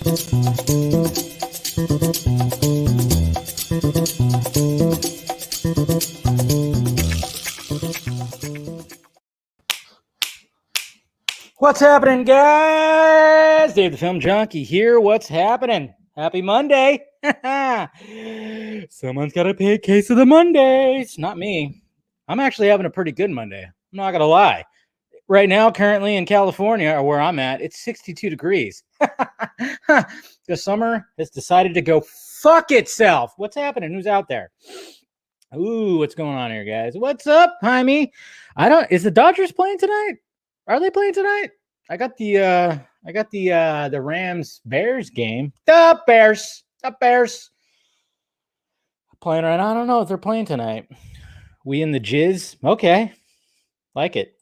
What's happening, guys? Dave the Film Junkie here. What's happening? Happy Monday. Someone's got to pay a case of the Mondays. Not me. I'm actually having a pretty good Monday. I'm not going to lie. Right now, currently in California, or where I'm at, it's 62 degrees. The summer has decided to go fuck itself. What's happening? Who's out there? Ooh, what's going on here, guys? What's up, Jaime? Is the Dodgers playing tonight? Are they playing tonight? I got the Rams Bears game. The Bears playing right now. I don't know if they're playing tonight. We in the jizz? Okay. Like it.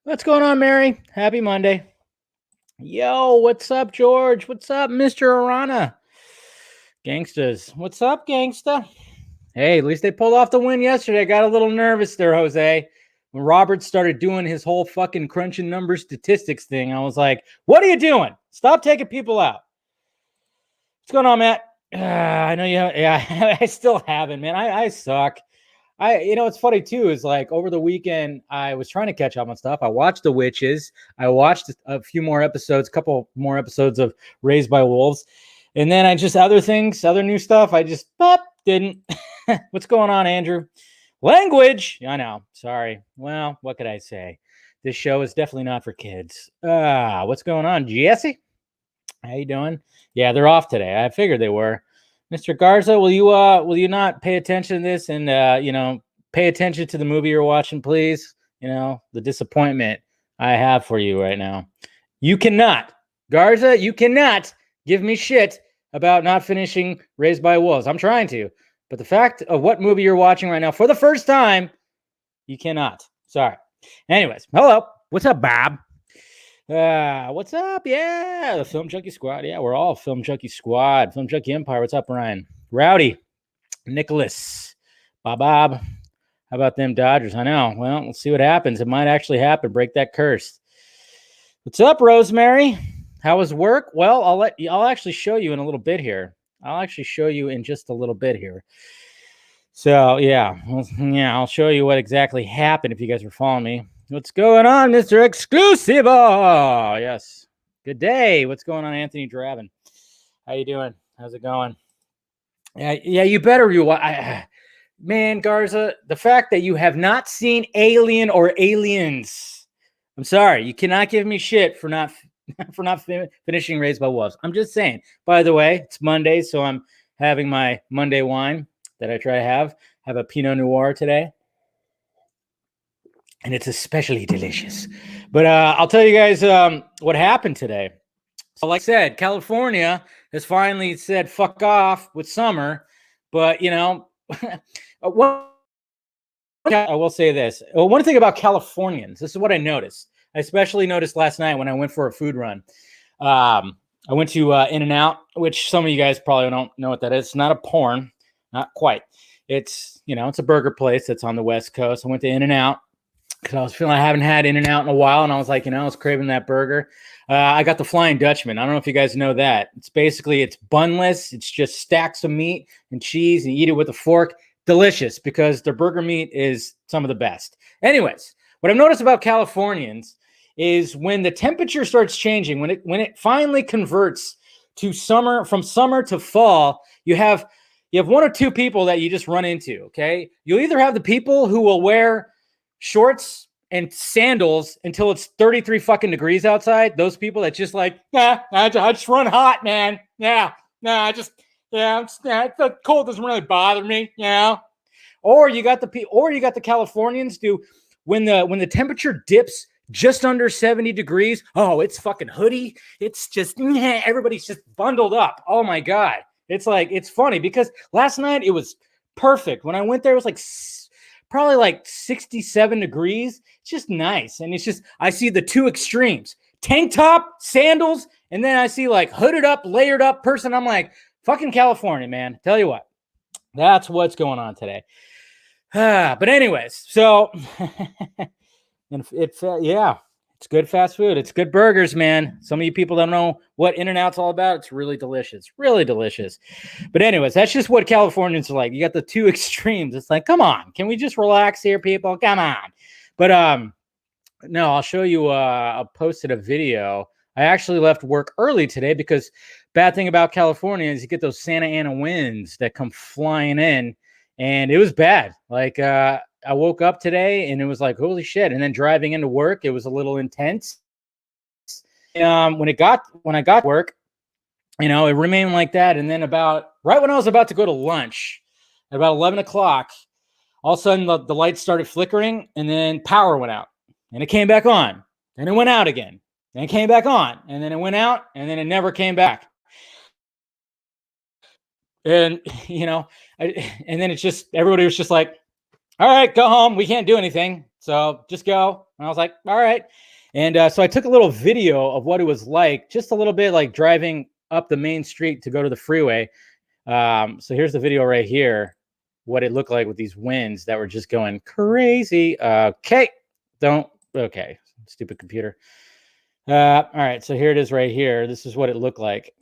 What's going on, Mary? Happy Monday. Yo, what's up, George? What's up, Mr. Arana? Gangstas. What's up, gangsta? Hey, at least they pulled off the win yesterday. Got a little nervous there, Jose. When Robert started doing his whole fucking crunching number statistics thing, I was like, what are you doing? Stop taking people out. What's going on, Matt? I know you have, yeah, I still haven't, man. I suck. It's funny too, is like over the weekend, I was trying to catch up on stuff. I watched The Witches. I watched a couple more episodes of Raised by Wolves. And then other new stuff, I just didn't. What's going on, Andrew? Language. I know. Sorry. Well, what could I say? This show is definitely not for kids. What's going on, Jesse? How you doing? Yeah, they're off today. I figured they were. Mr. Garza, will you not pay attention to this and pay attention to the movie you're watching, please? The disappointment I have for you right now. You cannot, Garza, give me shit about not finishing Raised by Wolves. I'm trying to. But the fact of what movie you're watching right now for the first time, you cannot. Sorry. Anyways, hello. What's up, Bob? What's up? Yeah, the Film Junkie Squad. Yeah, we're all Film Junkie Squad. Film Junkie Empire. What's up, Ryan? Rowdy. Nicholas. Bob. How about them Dodgers? I know. Well, we'll see what happens. It might actually happen. Break that curse. What's up, Rosemary? How was work? Well, I'll actually show you in a little bit here. I'll actually show you in just a little bit here. So, yeah, I'll show you what exactly happened if you guys were following me. What's going on, Mr. Exclusive? Oh, yes. Good day. What's going on, Anthony Drabin? How you doing? How's it going? Yeah, you better. Man, Garza, the fact that you have not seen Alien or Aliens, I'm sorry. You cannot give me shit for not finishing Raised by Wolves. I'm just saying. By the way, it's Monday, so I'm having my Monday wine that I try to have a Pinot Noir today, and it's especially delicious. But I'll tell you guys what happened today. So like I said, California has finally said fuck off with summer, but I will say this. Well, one thing about Californians, this is what I noticed. I especially noticed last night when I went for a food run. I went to In-N-Out, which some of you guys probably don't know what that is. It's not a porn, not quite. It's it's a burger place that's on the West Coast. I went to In-N-Out because I was feeling I haven't had In-N-Out in a while, and I was like, I was craving that burger. I got the Flying Dutchman. I don't know if you guys know that. It's bunless. It's just stacks of meat and cheese, and you eat it with a fork. Delicious, because their burger meat is some of the best. Anyways, what I've noticed about Californians is when the temperature starts changing, when it finally converts to summer, from summer to fall, you have one or two people that you just run into, okay? You'll either have the people who will wear shorts and sandals until it's 33 fucking degrees outside. Those people that just like, I just run hot, man. The cold doesn't really bother me, Or you got the Californians when the temperature dips just under 70 degrees. Oh, it's fucking hoodie. It's just everybody's just bundled up. Oh my God. It's funny because last night it was perfect. When I went there, it was probably like 67 degrees. It's just nice. And I see the two extremes, tank top, sandals, and then I see like hooded up, layered up person. I'm like, fucking California, man. Tell you what, that's what's going on today. But anyways, so and It's good fast food. It's good burgers, man. Some of you people don't know what In-N-Out's all about. It's really delicious. Really delicious. But anyways, that's just what Californians are like. You got the two extremes. It's like, come on. Can we just relax here, people? Come on. But no, I'll show you. I posted a video. I actually left work early today because bad thing about California is you get those Santa Ana winds that come flying in, and it was bad. Like I woke up today and it was like, holy shit. And then driving into work, it was a little intense. When I got to work, it remained like that. And then right when I was about to go to lunch, at about 11 o'clock, all of a sudden the lights started flickering and then power went out and it came back on and it went out again. Then it came back on and then it went out and then it never came back. And, and then it's just, everybody was just like, all right, go home. We can't do anything. So just go. And I was like, all right. And so I took a little video of what it was like, just a little bit like driving up the main street to go to the freeway. So here's the video right here, what it looked like with these winds that were just going crazy. Okay. Stupid computer. All right. So here it is right here. This is what it looked like.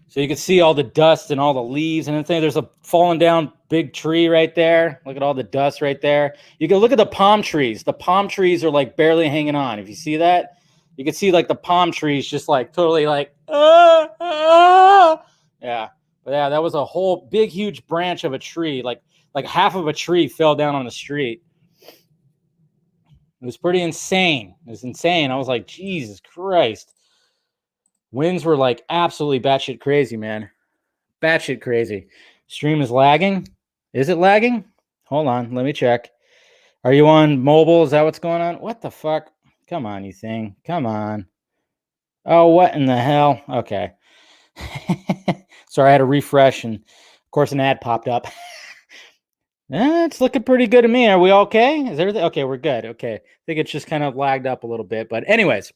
So you can see all the dust and all the leaves and everything. There's a fallen down big tree right there. Look at all the dust right there. You can look at the palm trees. The palm trees are like barely hanging on. If you see that, you can see like the palm trees just like totally like, Yeah. But yeah, that was a whole big, huge branch of a tree. Like half of a tree fell down on the street. It was pretty insane. It was insane. I was like, Jesus Christ. Winds were like absolutely batshit crazy, man. Batshit crazy. Stream is lagging. Is it lagging? Hold on. Let me check. Are you on mobile? Is that what's going on? What the fuck? Come on, you thing. Come on. Oh, what in the hell? Okay. Sorry, I had to refresh, and of course an ad popped up. It's looking pretty good to me. Are we okay? Is everything okay? We're good. Okay. I think it's just kind of lagged up a little bit. But anyways,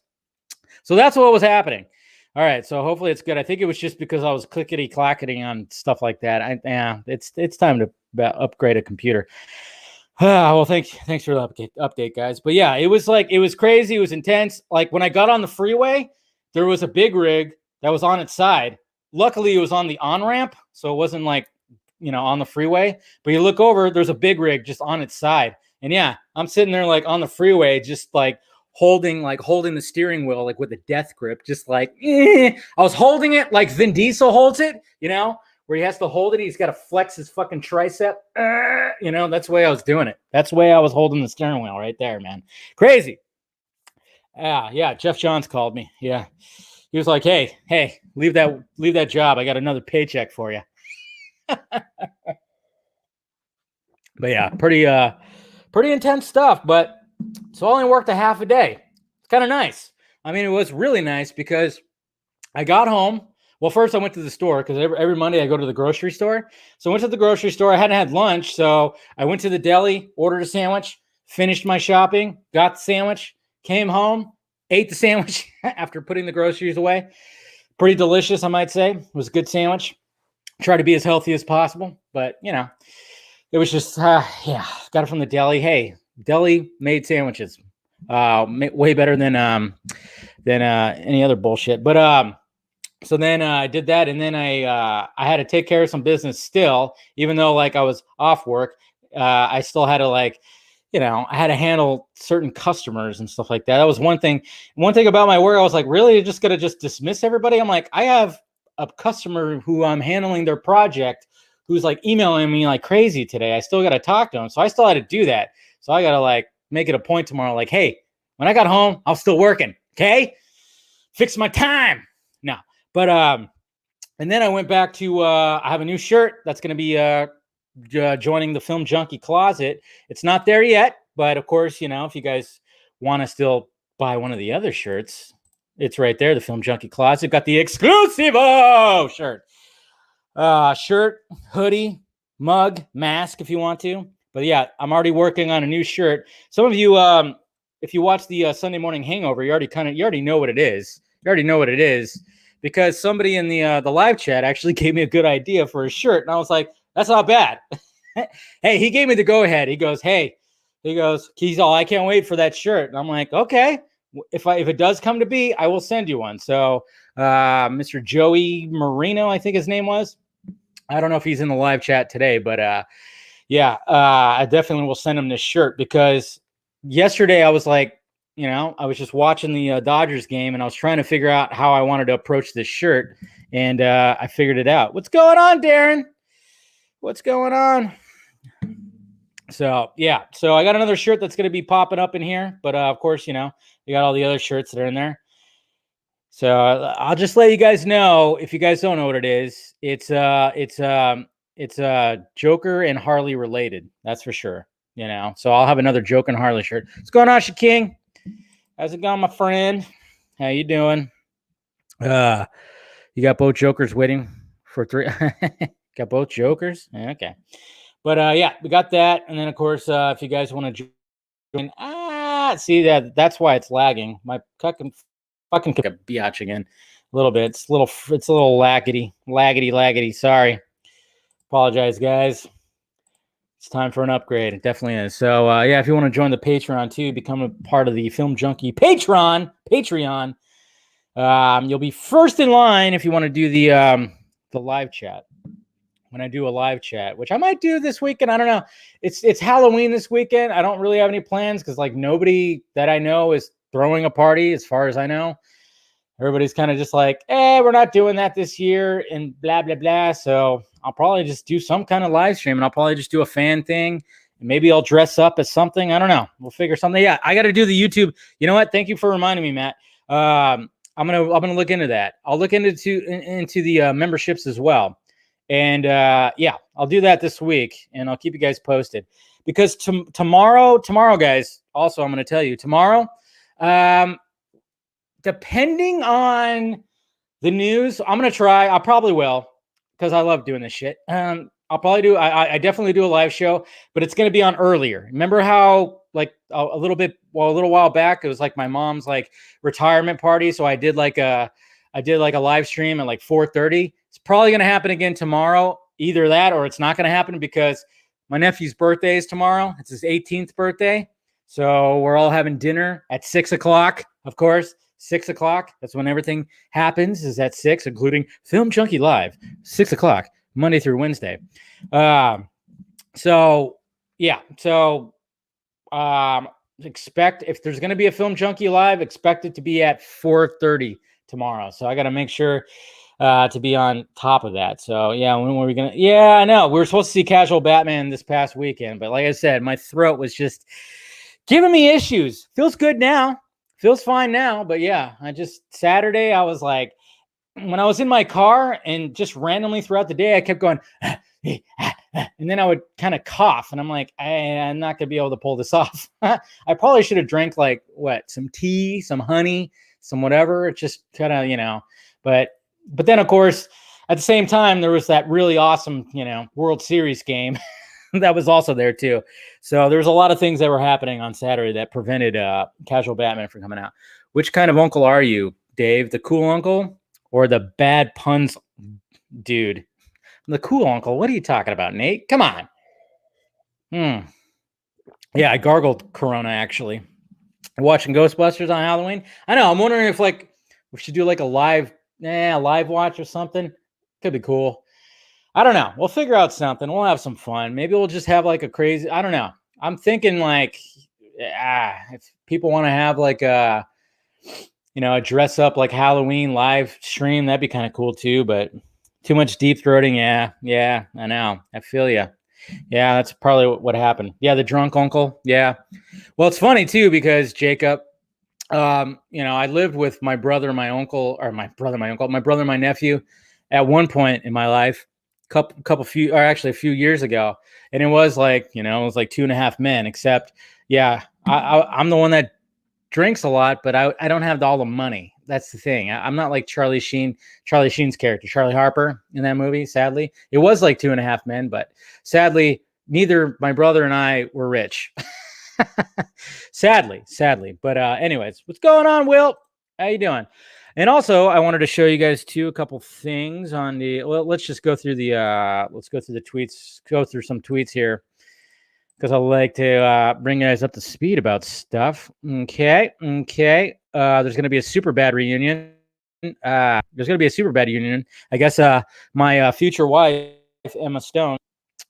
so that's what was happening. All right, so hopefully it's good. I think it was just because I was clickety-clacketing on stuff like that. It's time to upgrade a computer. Well, thanks for the update, guys. But yeah, it was crazy. It was intense. Like when I got on the freeway, there was a big rig that was on its side. Luckily, it was on the on-ramp, so it wasn't like, on the freeway. But you look over, there's a big rig just on its side. And yeah, I'm sitting there like on the freeway, just like holding the steering wheel like with a death grip, just like I was holding it like Vin Diesel holds it, where he has to hold it. He's got to flex his fucking tricep. That's the way I was doing it. That's the way I was holding the steering wheel right there, man. Crazy. Yeah. Jeff Johns called me. Yeah, he was like, "Hey, leave that job. I got another paycheck for you." But yeah, pretty intense stuff. But so I only worked a half a day. It's kind of nice. I mean, it was really nice because I got home. Well, first I went to the store because every Monday I go to the grocery store. So I went to the grocery store. I hadn't had lunch. So I went to the deli, ordered a sandwich, finished my shopping, got the sandwich, came home, ate the sandwich after putting the groceries away. Pretty delicious, I might say. It was a good sandwich. Try to be as healthy as possible. But, it was just, got it from the deli. Hey, deli made sandwiches, way better than any other bullshit. But so then I did that, and then I had to take care of some business still, even though like I was off work. I still had to I had to handle certain customers and stuff like that. That was one thing. One thing about my work, I was like, really, you're just gonna just dismiss everybody? I'm like, I have a customer who I'm handling their project, who's like emailing me like crazy today. I still got to talk to him. So I still had to do that. So I got to make it a point tomorrow. Like, hey, when I got home, I was still working. Okay. Fix my time. No, but, and then I went back to, I have a new shirt that's going to be, joining the Film Junkie Closet. It's not there yet, but of course, if you guys want to still buy one of the other shirts, it's right there. The Film Junkie Closet got the exclusivo shirt. Shirt, hoodie, mug, mask if you want to. But yeah, I'm already working on a new shirt. Some of you, if you watch the Sunday Morning Hangover, you already know what it is. You already know what it is because somebody in the live chat actually gave me a good idea for a shirt, and I was like, that's not bad. Hey, he gave me the go ahead. He goes, he's all, I can't wait for that shirt. And I'm like, okay, if it does come to be, I will send you one. So Mr. Joey Marino, I think his name was. I don't know if he's in the live chat today, but I definitely will send him this shirt, because yesterday I was like, I was just watching the Dodgers game, and I was trying to figure out how I wanted to approach this shirt, and I figured it out. What's going on, Darren? What's going on? So I got another shirt that's going to be popping up in here, but of course, you got all the other shirts that are in there. So I'll just let you guys know, if you guys don't know what it is. It's Joker and Harley related. That's for sure. So I'll have another Joker and Harley shirt. What's going on, Shaking? How's it going, my friend? How you doing? You got both Jokers waiting for 3. Got both Jokers? Okay. But we got that. And then of course, if you guys want to join, see that's why it's lagging. My fucking a biatch again. A little bit. It's a little laggedy. Sorry. Apologize, guys. It's time for an upgrade. It definitely is. So if you want to join the Patreon too, become a part of the Film Junkie Patreon. You'll be first in line if you want to do the live chat. When I do a live chat, which I might do this weekend. I don't know. It's Halloween this weekend. I don't really have any plans, because like nobody that I know is throwing a party, as far as I know. Everybody's kind of just like, we're not doing that this year, and blah, blah, blah. So I'll probably just do some kind of live stream, and I'll probably just do a fan thing. And maybe I'll dress up as something. I don't know. We'll figure something. Yeah, I got to do the YouTube. You know what? Thank you for reminding me, Matt. I'm gonna look into that. I'll look into the memberships as well. And I'll do that this week, and I'll keep you guys posted. Because tomorrow, guys, also I'm going to tell you, tomorrow, depending on the news, I'm going to try. I probably will, because I love doing this shit. I'll probably do. I definitely do a live show, but it's going to be on earlier. Remember how like a little while back, it was like my mom's like retirement party. So I did like a live stream at like 4:30. It's probably going to happen again tomorrow. Either that, or it's not going to happen, because my nephew's birthday is tomorrow. It's his 18th birthday. So we're all having dinner at 6 o'clock, of course. 6 o'clock. That's when everything happens, is at 6, including Film Junkie Live, 6 o'clock, Monday through Wednesday. Expect, if there's going to be a Film Junkie Live, expect it to be at 4:30 tomorrow. So I got to make sure to be on top of that. So when were we gonna? Yeah, I know we were supposed to see Casual Batman this past weekend, but like I said, my throat was just giving me issues. Feels good now. Feels fine now, but Saturday I was like, when I was in my car and just randomly throughout the day, I kept going, and then I would kind of cough, and I'm like, I'm not gonna be able to pull this off. I probably should have drank some tea, some honey, some whatever. It just kind of, but then of course at the same time there was that really awesome, World Series game that was also there too. So there was a lot of things that were happening on Saturday that prevented Casual Batman from coming out. Which kind of uncle are you, Dave? The cool uncle or the bad puns dude? The cool uncle. What are you talking about, Nate? Come on. Yeah, I gargled Corona actually. Watching Ghostbusters on Halloween. I know. I'm wondering if we should do like a live watch or something. Could be cool. I don't know. We'll figure out something. We'll have some fun. Maybe we'll just have like a crazy, I don't know. I'm thinking if people want to have a dress up like Halloween live stream, that'd be kind of cool too, but too much deep throating. Yeah, I know. I feel you. Yeah, that's probably what happened. Yeah, the drunk uncle. Yeah. Well, it's funny too, because Jacob, I lived with my brother, my nephew at one point in my life, a few years ago. And it was like, it was like 2.5 men, except, I'm the one that drinks a lot, but I don't have all the money. That's the thing. I'm not like Charlie Sheen's character, Charlie Harper in that movie. Sadly, it was like 2.5 men, but sadly, neither my brother and I were rich. sadly. But anyways, what's going on, Will? How you doing? And also, I wanted to show you guys too a couple things on the. Well, let's just go through the. Let's go through the tweets. Go through some tweets here because I like to bring you guys up to speed about stuff. Okay. There's going to be a super bad reunion. I guess my future wife Emma Stone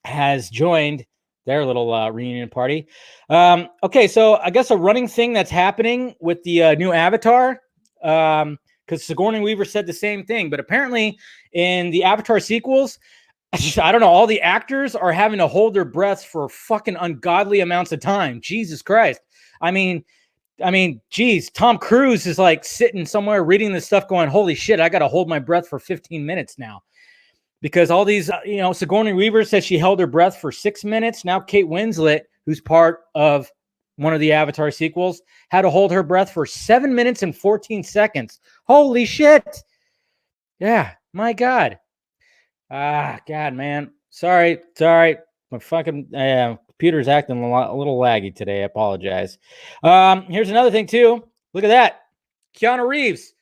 has joined their little reunion party. Okay, so I guess a running thing that's happening with the new Avatar, because Sigourney Weaver said the same thing, but apparently in the Avatar sequels, I don't know, all the actors are having to hold their breaths for fucking ungodly amounts of time. Jesus Christ. I mean, geez, Tom Cruise is like sitting somewhere reading this stuff going, holy shit, I got to hold my breath for 15 minutes now. Because all these, Sigourney Weaver says she held her breath for 6 minutes. Now Kate Winslet, who's part of one of the Avatar sequels, had to hold her breath for 7 minutes and 14 seconds. Holy shit. Yeah, my God. God, man. Sorry. My fucking computer's acting a little laggy today. I apologize. Here's another thing, too. Look at that. Keanu Reeves,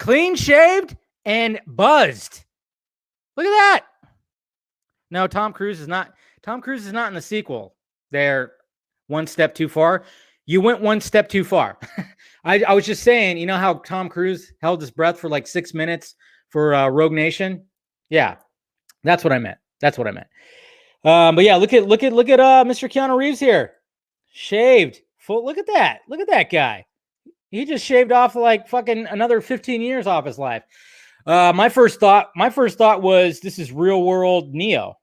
clean shaved and buzzed. Look at that. No, Tom Cruise is not in the sequel. They're one step too far. You went one step too far. I was just saying, you know how Tom Cruise held his breath for like 6 minutes for Rogue Nation? Yeah, that's what I meant. But yeah, look at Mr. Keanu Reeves here. Shaved. Full. Look at that. Look at that guy. He just shaved off like fucking another 15 years off his life. My first thought was this is real world Neo.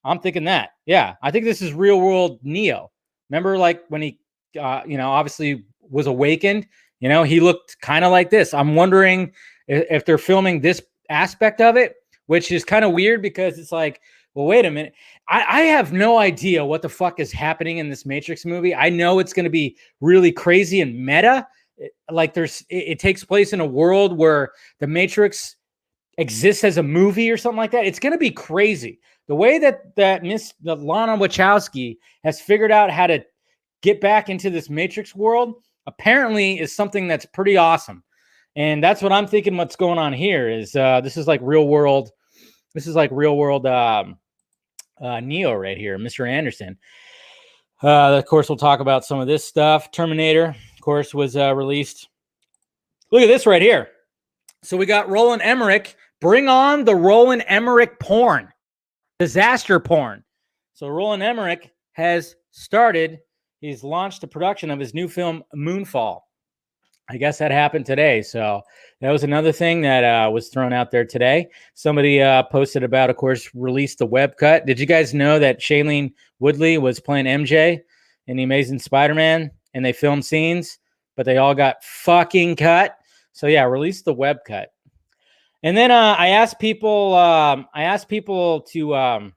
I'm thinking that. Yeah, I think this is real world Neo. Remember, like when he, obviously was awakened. He looked kind of like this. I'm wondering if they're filming this aspect of it, which is kind of weird because it's like, well, wait a minute. I have no idea what the fuck is happening in this Matrix movie. I know it's going to be really crazy and meta. Like it takes place in a world where the Matrix exists as a movie or something like that. It's going to be crazy. The way that Miss Lana Wachowski has figured out how to get back into this Matrix world apparently is something that's pretty awesome. And that's what I'm thinking what's going on here is this is like real world. This is like real world Neo right here, Mr. Anderson. Of course, we'll talk about some of this stuff. Terminator, of course, was released. Look at this right here. So we got Roland Emmerich. Bring on the Roland Emmerich porn. Disaster porn. So Roland Emmerich has started. He's launched the production of his new film, Moonfall. I guess that happened today. So that was another thing that was thrown out there today. Somebody posted about, of course, released the web cut. Did you guys know that Shailene Woodley was playing MJ in The Amazing Spider-Man and they filmed scenes, but they all got fucking cut? So yeah, released the web cut. And then I asked people to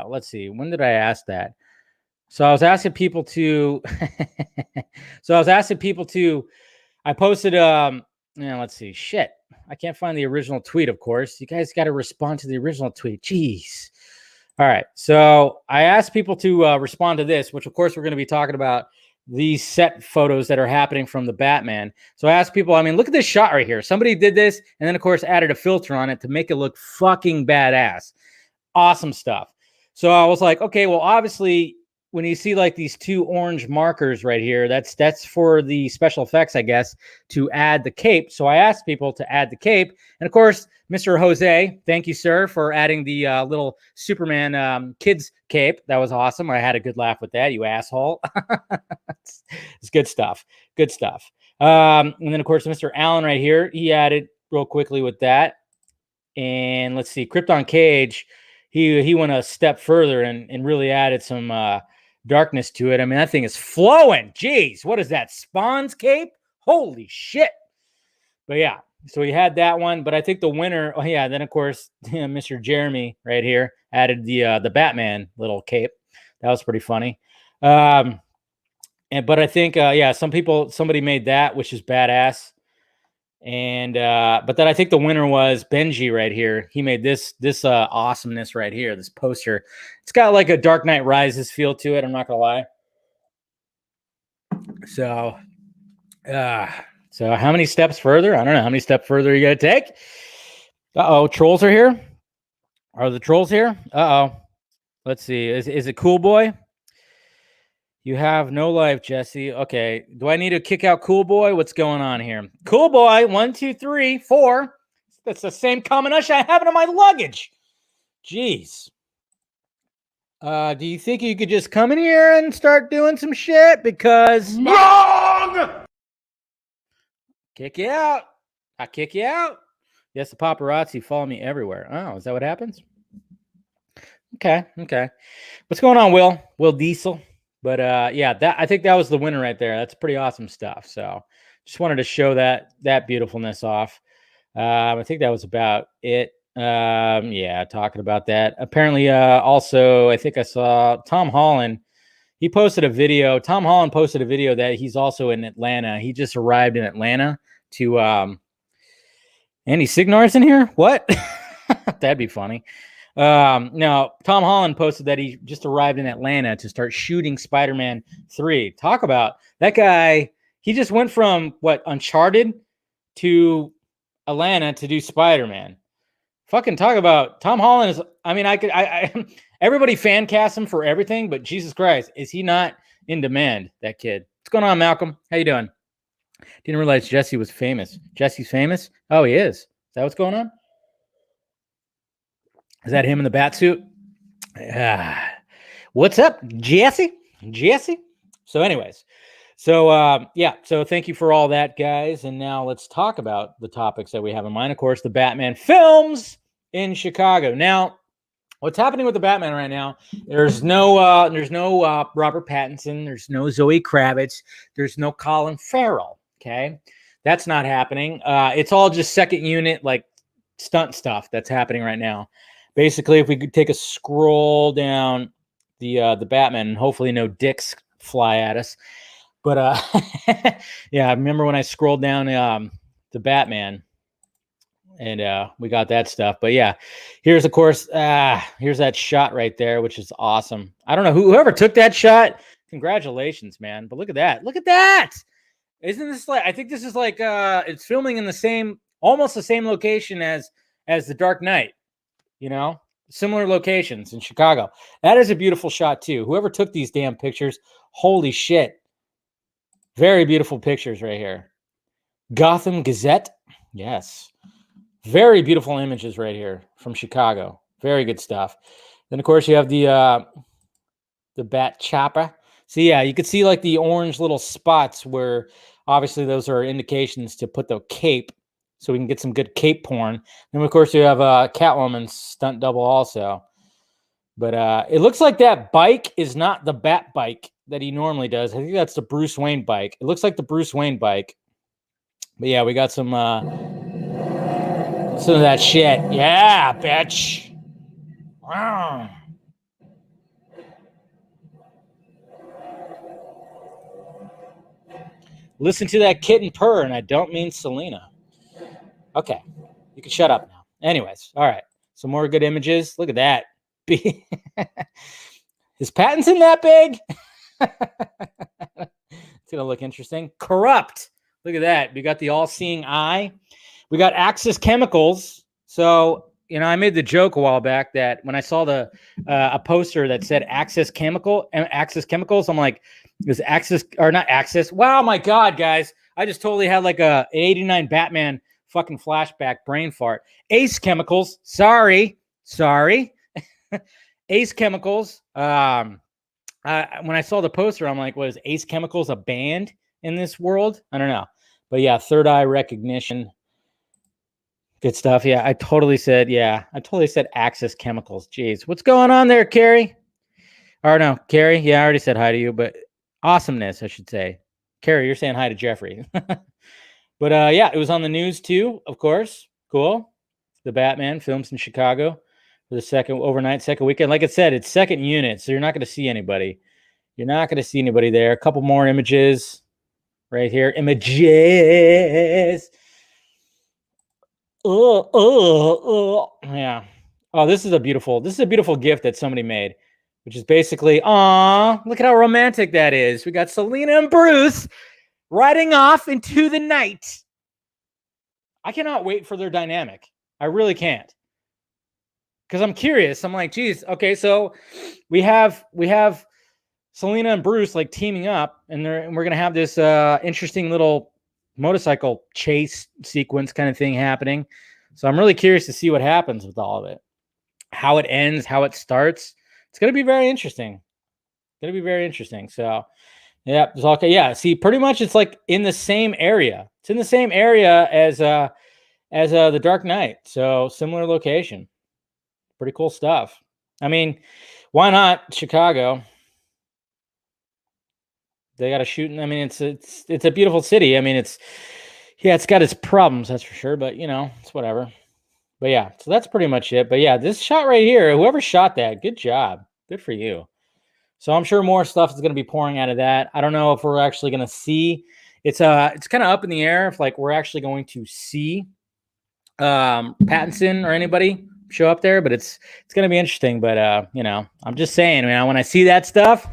let's see, when did I ask that? So I was asking people to I posted let's see, shit. I can't find the original tweet, of course. You guys got to respond to the original tweet. Jeez. All right. So I asked people to respond to this, which of course we're going to be talking about these set photos that are happening from the Batman. So I asked people, look at this shot right here. Somebody did this and then of course added a filter on it to make it look fucking badass. Awesome stuff. So I was like, okay, well, obviously when you see like these two orange markers right here, that's for the special effects, I guess, to add the cape. So I asked people to add the cape. And of course, Mr. Jose, thank you, sir, for adding the little Superman kids cape. That was awesome. I had a good laugh with that, you asshole. It's good stuff. Good stuff. And then, of course, Mr. Allen right here, he added real quickly with that. And let's see, Krypton Cage, he went a step further and really added some darkness to it. That thing is flowing. Jeez, what is that? Spawn's cape? Holy shit. But yeah, so we had that one. But I think the winner, then of course, Mr. Jeremy right here added the Batman little cape. That was pretty funny. But I think somebody made that, which is badass. And but then I think the winner was Benji right here. He made this awesomeness right here, this poster. It's got like a Dark Knight Rises feel to it, I'm not gonna lie. So So how many steps further? I don't know. How many steps further you got to take? Uh-oh, trolls are here. Are the trolls here? Uh-oh. Let's see. Is it Cool Boy? You have no life, Jesse. Okay. Do I need to kick out Cool Boy? What's going on here? Cool Boy, 1, 2, 3, 4. That's the same combination I have in my luggage. Jeez. Do you think you could just come in here and start doing some shit? Because wrong! Kick you out. I kick you out. Yes, the paparazzi follow me everywhere. Oh, is that what happens? Okay. What's going on, Will? Will Diesel. But yeah, I think that was the winner right there. That's pretty awesome stuff. So just wanted to show that beautifulness off. I think that was about it. Yeah, talking about that. Apparently, also, I think I saw Tom Holland. He posted a video. Tom Holland posted a video that he's also in Atlanta. He just arrived in Atlanta to Andy Signar's in here? What? That'd be funny. No, Tom Holland posted that he just arrived in Atlanta to start shooting Spider-Man 3. Talk about that guy. He just went from Uncharted to Atlanta to do Spider-Man. Fucking talk about Tom Holland is. I mean, everybody fan casts him for everything, but Jesus Christ, is he not in demand? That kid. What's going on, Malcolm? How you doing? Didn't realize Jesse was famous. Jesse's famous? Oh, he is. Is that what's going on? Is that him in the bat suit? What's up, Jesse? So anyways, yeah, so thank you for all that, guys. And now let's talk about the topics that we have in mind. Of course, the Batman films in Chicago. Now, what's happening with the Batman right now? There's no Robert Pattinson. There's no Zoe Kravitz. There's no Colin Farrell. Okay, that's not happening. It's all just second unit like stunt stuff that's happening right now. Basically, if we could take a scroll down the Batman, and hopefully no dicks fly at us. But yeah, I remember when I scrolled down the Batman, and we got that stuff. But yeah, here's of course here's that shot right there, which is awesome. I don't know whoever took that shot. Congratulations, man! But look at that! Look at that! Isn't this like? I think this is like it's filming in almost the same location as the Dark Knight. You know, similar locations in Chicago. That is a beautiful shot too. Whoever took these damn pictures, holy shit. Very beautiful pictures right here. Gotham Gazette. Yes. Very beautiful images right here from Chicago. Very good stuff. Then of course you have the Bat Chopper. So yeah, you could see like the orange little spots where obviously those are indications to put the cape so we can get some good cape porn. Then of course you have Catwoman's stunt double also. But it looks like that bike is not the Bat bike that he normally does. I think that's the Bruce Wayne bike. It looks like the Bruce Wayne bike. But yeah, we got some of that shit. Yeah, bitch. Wow. Listen to that kitten purr, and I don't mean Selena. Okay, you can shut up now. Anyways, all right. Some more good images. Look at that. Is Pattinson that big? It's going to look interesting. Corrupt. Look at that. We got the all-seeing eye. We got Axis Chemicals. So, you know, I made the joke a while back that when I saw a poster that said Axis Chemicals, I'm like, is Axis or not Axis? Wow, my God, guys. I just totally had like an 89 Batman fucking flashback brain fart. Ace Chemicals. Sorry. Ace Chemicals. When I saw the poster, I'm like, what is Ace Chemicals a band in this world? I don't know. But yeah, Third Eye Recognition. Good stuff. Yeah, I totally said Axis Chemicals. Jeez. What's going on there, Carrie? Or no, Carrie. Yeah, I already said hi to you, but awesomeness, I should say. Carrie, you're saying hi to Jeffrey. But yeah, it was on the news too, of course. Cool. The Batman films in Chicago for the second weekend. Like I said, it's second unit, so you're not going to see anybody. You're not going to see anybody there. A couple more images right here. Images. Yeah. Oh, this is a beautiful gift that somebody made, which is basically, look at how romantic that is. We got Selena and Bruce riding off into the night. I cannot wait for their dynamic. I really can't. Because I'm curious. I'm like, geez, okay, so we have Selena and Bruce like teaming up, and we're gonna have this interesting little motorcycle chase sequence kind of thing happening. So I'm really curious to see what happens with all of it, how it ends, how it starts. It's gonna be very interesting. So yeah, it's okay. Yeah, see, pretty much it's like in the same area. It's in the same area as the Dark Knight. So similar location. Pretty cool stuff. I mean, why not Chicago? They got to shoot. I mean, it's a beautiful city. I mean, it's got its problems, that's for sure. But it's whatever. But yeah, so that's pretty much it. But yeah, this shot right here, whoever shot that, good job, good for you. So I'm sure more stuff is going to be pouring out of that. I don't know if we're actually going to see. It's kind of up in the air if like we're actually going to see Pattinson or anybody show up there. But it's going to be interesting. But I'm just saying, man, when I see that stuff.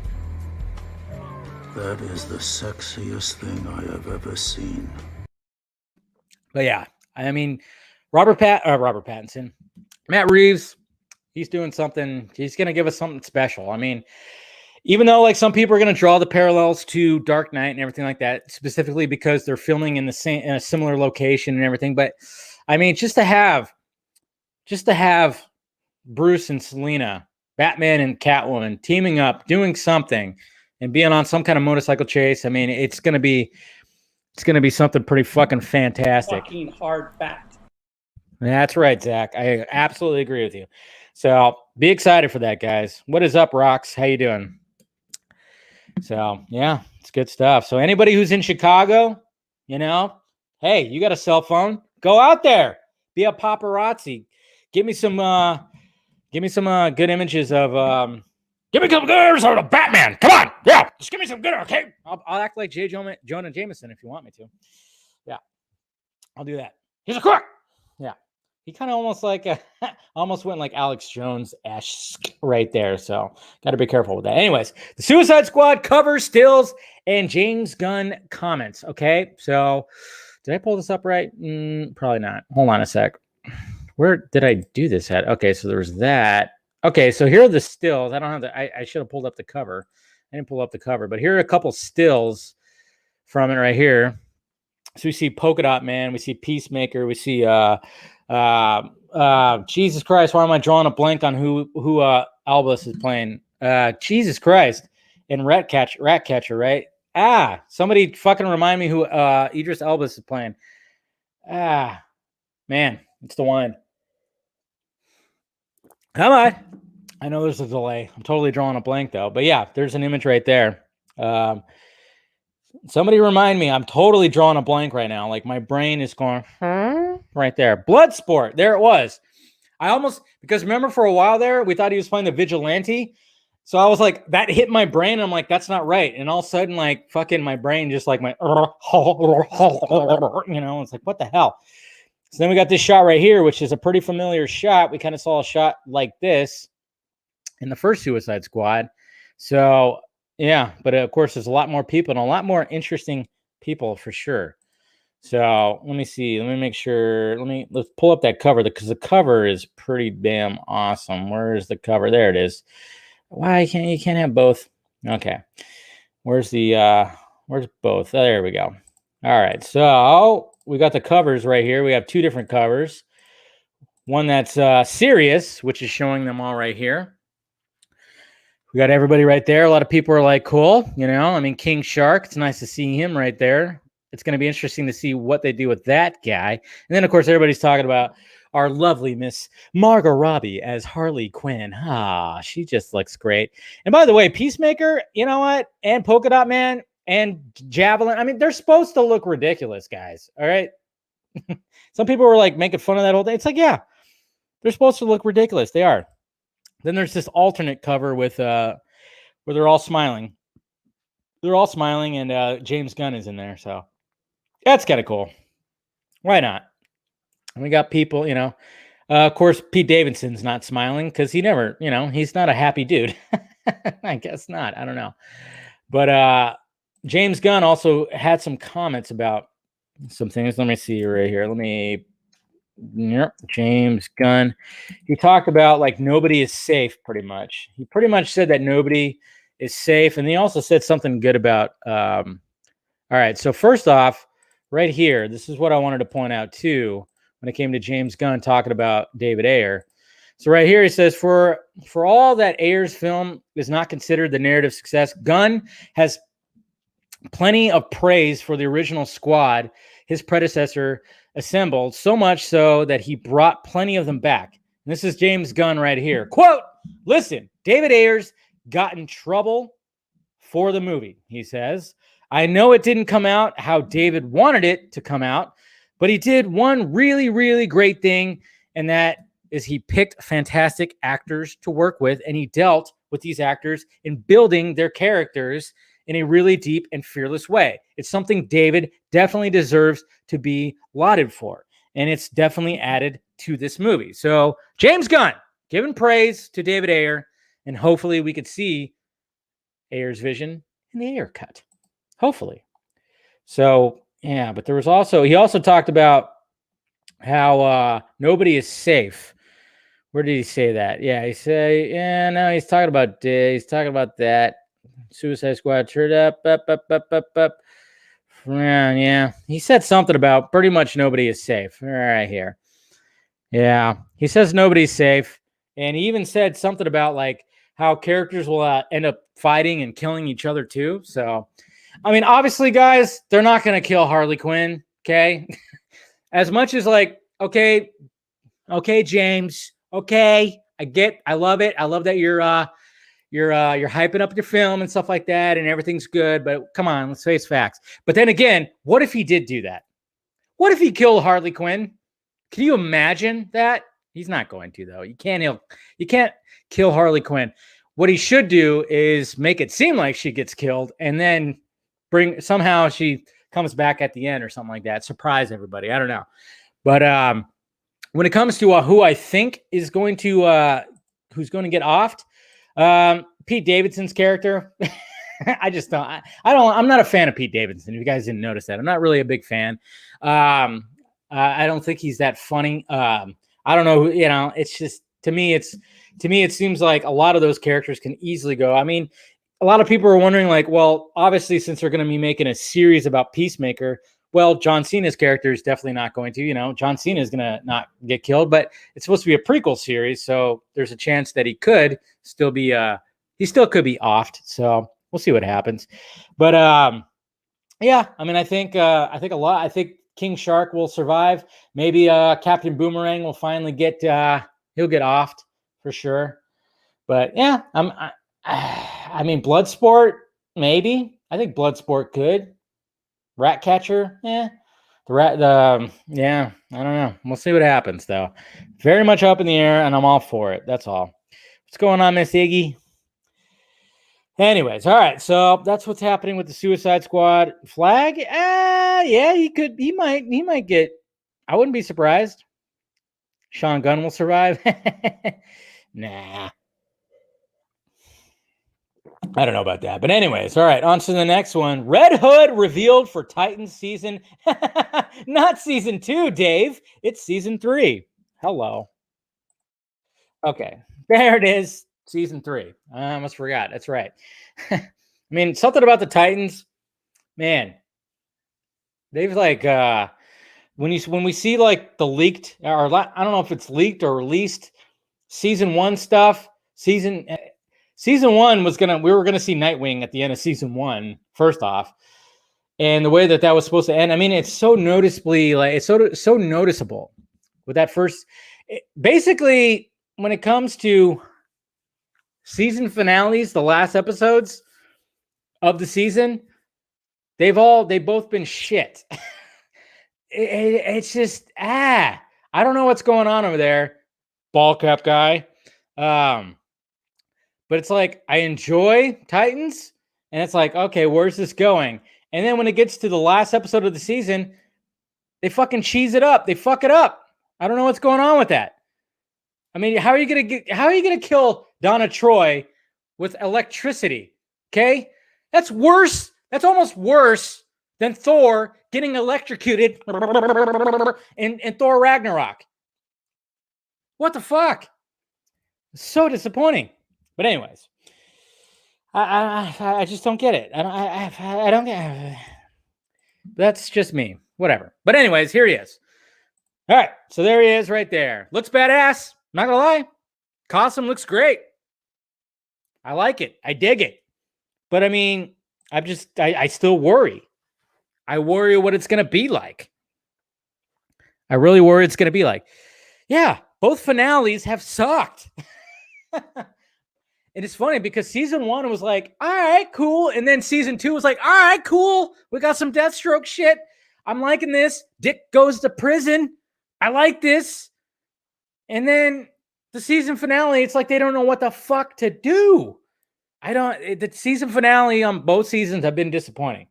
That is the sexiest thing I have ever seen. But yeah, I mean, Robert Pattinson, Matt Reeves, he's doing something. He's going to give us something special. I mean, even though like some people are going to draw the parallels to Dark Knight and everything like that, specifically because they're filming in a similar location and everything. But I mean, just to have Bruce and Selena, Batman and Catwoman teaming up, doing something, and being on some kind of motorcycle chase. I mean, it's gonna be something pretty fucking fantastic. Fucking hard fact. That's right, Zach. I absolutely agree with you. So be excited for that, guys. What is up, Rocks? How you doing? So yeah, it's good stuff. So anybody who's in Chicago, hey, you got a cell phone? Go out there. Be a paparazzi. Give me some good images of give me some good images of Batman. Come on, yeah, just give me some good. Okay, I'll act like Jonah Jameson if you want me to. Yeah, I'll do that. He's a crook. Yeah, he kind of almost like almost went like Alex Jones-esque right there. So got to be careful with that. Anyways, the Suicide Squad cover stills and James Gunn comments. Okay, so did I pull this up right? Probably not. Hold on a sec. Where did I do this at? Okay, so there was that. Okay, so here are the stills. I don't have the. I should have pulled up the cover. I didn't pull up the cover, but here are a couple stills from it right here. So we see Polka Dot Man, we see Peacemaker, we see Jesus Christ, why am I drawing a blank on who Albus is playing? Jesus Christ, and Ratcatcher, right? Somebody fucking remind me who Idris Elba is playing. Man, it's the one. Come on. I know there's a delay. I'm totally drawing a blank though. But yeah, there's an image right there. Somebody remind me. I'm totally drawing a blank right now. Like my brain is going right there. Bloodsport. There it was. Because remember for a while there, we thought he was playing the vigilante. So I was like, that hit my brain. I'm like, that's not right. And all of a sudden, like fucking my brain just like it's like, what the hell? So then we got this shot right here, which is a pretty familiar shot. We kind of saw a shot like this in the first Suicide Squad. So yeah, but of course there's a lot more people and a lot more interesting people for sure. So let me see. Let me make sure. Let's pull up that cover because the cover is pretty damn awesome. Where is the cover? There it is. Why you can't have both? Okay. Where's both? Oh, there we go. All right. So we got the covers right here. We have two different covers. One that's serious, which is showing them all right here. We got everybody right there. A lot of people are like, cool. I mean, King Shark. It's nice to see him right there. It's going to be interesting to see what they do with that guy. And then, of course, everybody's talking about our lovely Miss Margot Robbie as Harley Quinn. She just looks great. And by the way, Peacemaker, you know what? And Polka Dot Man and Javelin. I mean, they're supposed to look ridiculous, guys. All right. Some people were like making fun of that whole thing. It's like, yeah, they're supposed to look ridiculous. They are. Then there's this alternate cover with where they're all smiling. They're all smiling, and James Gunn is in there. So that's kind of cool. Why not? And we got people, of course, Pete Davidson's not smiling because he never, he's not a happy dude. I guess not. I don't know. But James Gunn also had some comments about some things. Let me see right here. James Gunn. He talked about like nobody is safe pretty much. He pretty much said that nobody is safe. And he also said something good about, all right. So first off, right here, this is what I wanted to point out too, when it came to James Gunn talking about David Ayer. So right here, he says, for all that Ayer's film is not considered the narrative success, Gunn has plenty of praise for the original squad his predecessor assembled, so much so that he brought plenty of them back. And this is James Gunn right here. Quote, listen, David Ayers got in trouble for the movie, he says. I know it didn't come out how David wanted it to come out, but he did one really, really great thing, and that is he picked fantastic actors to work with, and he dealt with these actors in building their characters in a really deep and fearless way. It's something David definitely deserves to be lauded for, and it's definitely added to this movie. So James Gunn giving praise to David Ayer, and hopefully we could see Ayer's vision in the Ayer cut. Hopefully. So, yeah, but there was also, he also talked about how nobody is safe. Where did he say that? Yeah, he said, yeah, no, he's talking about that. Suicide Squad, turn up. Yeah, he said something about pretty much nobody is safe. All right, here. Yeah, he says nobody's safe. And he even said something about like how characters will end up fighting and killing each other too. So, I mean, obviously, guys, they're not going to kill Harley Quinn, okay? As much as like, okay, James, okay, I love it. I love that you're hyping up your film and stuff like that, and everything's good. But come on, let's face facts. But then again, what if he did do that? What if he killed Harley Quinn? Can you imagine that? He's not going to, though. You can't kill Harley Quinn. What he should do is make it seem like she gets killed, and then somehow she comes back at the end or something like that. Surprise everybody. I don't know. But when it comes to who I think is going to who's going to get offed, Pete Davidson's character. I just don't. I'm not a fan of Pete Davidson. If you guys didn't notice that, I'm not really a big fan. I don't think he's that funny. I don't know. It's just to me, it seems like a lot of those characters can easily go. I mean, a lot of people are wondering, like, well, obviously, since they're going to be making a series about Peacemaker, well, John Cena's character is definitely not going to. John Cena is going to not get killed, but it's supposed to be a prequel series, so there's a chance that he could still be. He still could be offed. So we'll see what happens. But yeah, I mean, I think King Shark will survive. Maybe Captain Boomerang will finally get. He'll get offed for sure. But yeah, I mean, Bloodsport, maybe. I think Bloodsport could. Ratcatcher, yeah. Yeah, I don't know. We'll see what happens, though. Very much up in the air, and I'm all for it. That's all. What's going on, Miss Iggy? Anyways, all right. So that's what's happening with the Suicide Squad flag. Yeah, he might get. I wouldn't be surprised. Sean Gunn will survive. Nah. I don't know about that. But anyways, all right, on to the next one. Red Hood revealed for Titans season. Not season 2, Dave. It's season 3. Hello. Okay. There it is. Season 3. I almost forgot. That's right. I mean, something about the Titans, man. They've like when we see like the leaked, or I don't know if it's leaked or released season 1 stuff. Season 1 we were gonna see Nightwing at the end of season 1, first off, and the way that was supposed to end. I mean, it's so noticeably like it's so noticeable with that first. Basically, when it comes to season finales, the last episodes of the season, they've both been shit. It's just I don't know what's going on over there, ball cap guy. But it's like, I enjoy Titans, and it's like, okay, where's this going? And then when it gets to the last episode of the season, they fucking cheese it up. They fuck it up. I don't know what's going on with that. I mean, how are you gonna kill Donna Troy with electricity? Okay, that's worse That's almost worse than Thor getting electrocuted in Thor Ragnarok. What the fuck? So disappointing. But anyways, I just don't get it. I don't get. That's just me. Whatever. But anyways, here he is. All right, so there he is right there. Looks badass. Not gonna lie, costume looks great. I like it. I dig it. But I mean, I still worry. I worry what it's gonna be like. I really worry it's gonna be like. Yeah, both finales have sucked. And it's funny because season 1 was like, all right, cool. And then season 2 was like, all right, cool. We got some Deathstroke shit. I'm liking this. Dick goes to prison. I like this. And then the season finale, it's like they don't know what the fuck to do. The season finale on both seasons have been disappointing.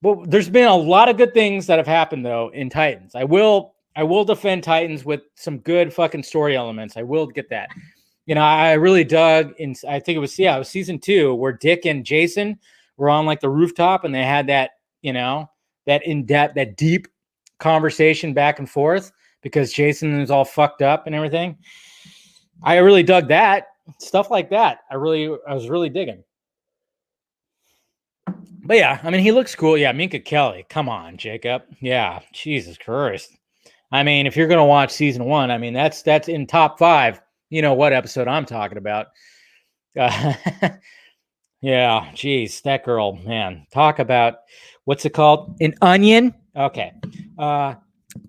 But there's been a lot of good things that have happened, though, in Titans. I will defend Titans with some good fucking story elements. I will get that. You know, I really dug in, I think it was season 2 where Dick and Jason were on like the rooftop and they had that, you know, that in-depth, that deep conversation back and forth because Jason was all fucked up and everything. I really dug that. Stuff like that. I was really digging. But yeah, I mean, he looks cool. Yeah, Minka Kelly. Come on, Jacob. Yeah, Jesus Christ. I mean, if you're going to watch season 1, I mean, that's in top 5. You know what episode I'm talking about. Yeah, geez, that girl, man. Talk about, what's it called? An onion? Okay.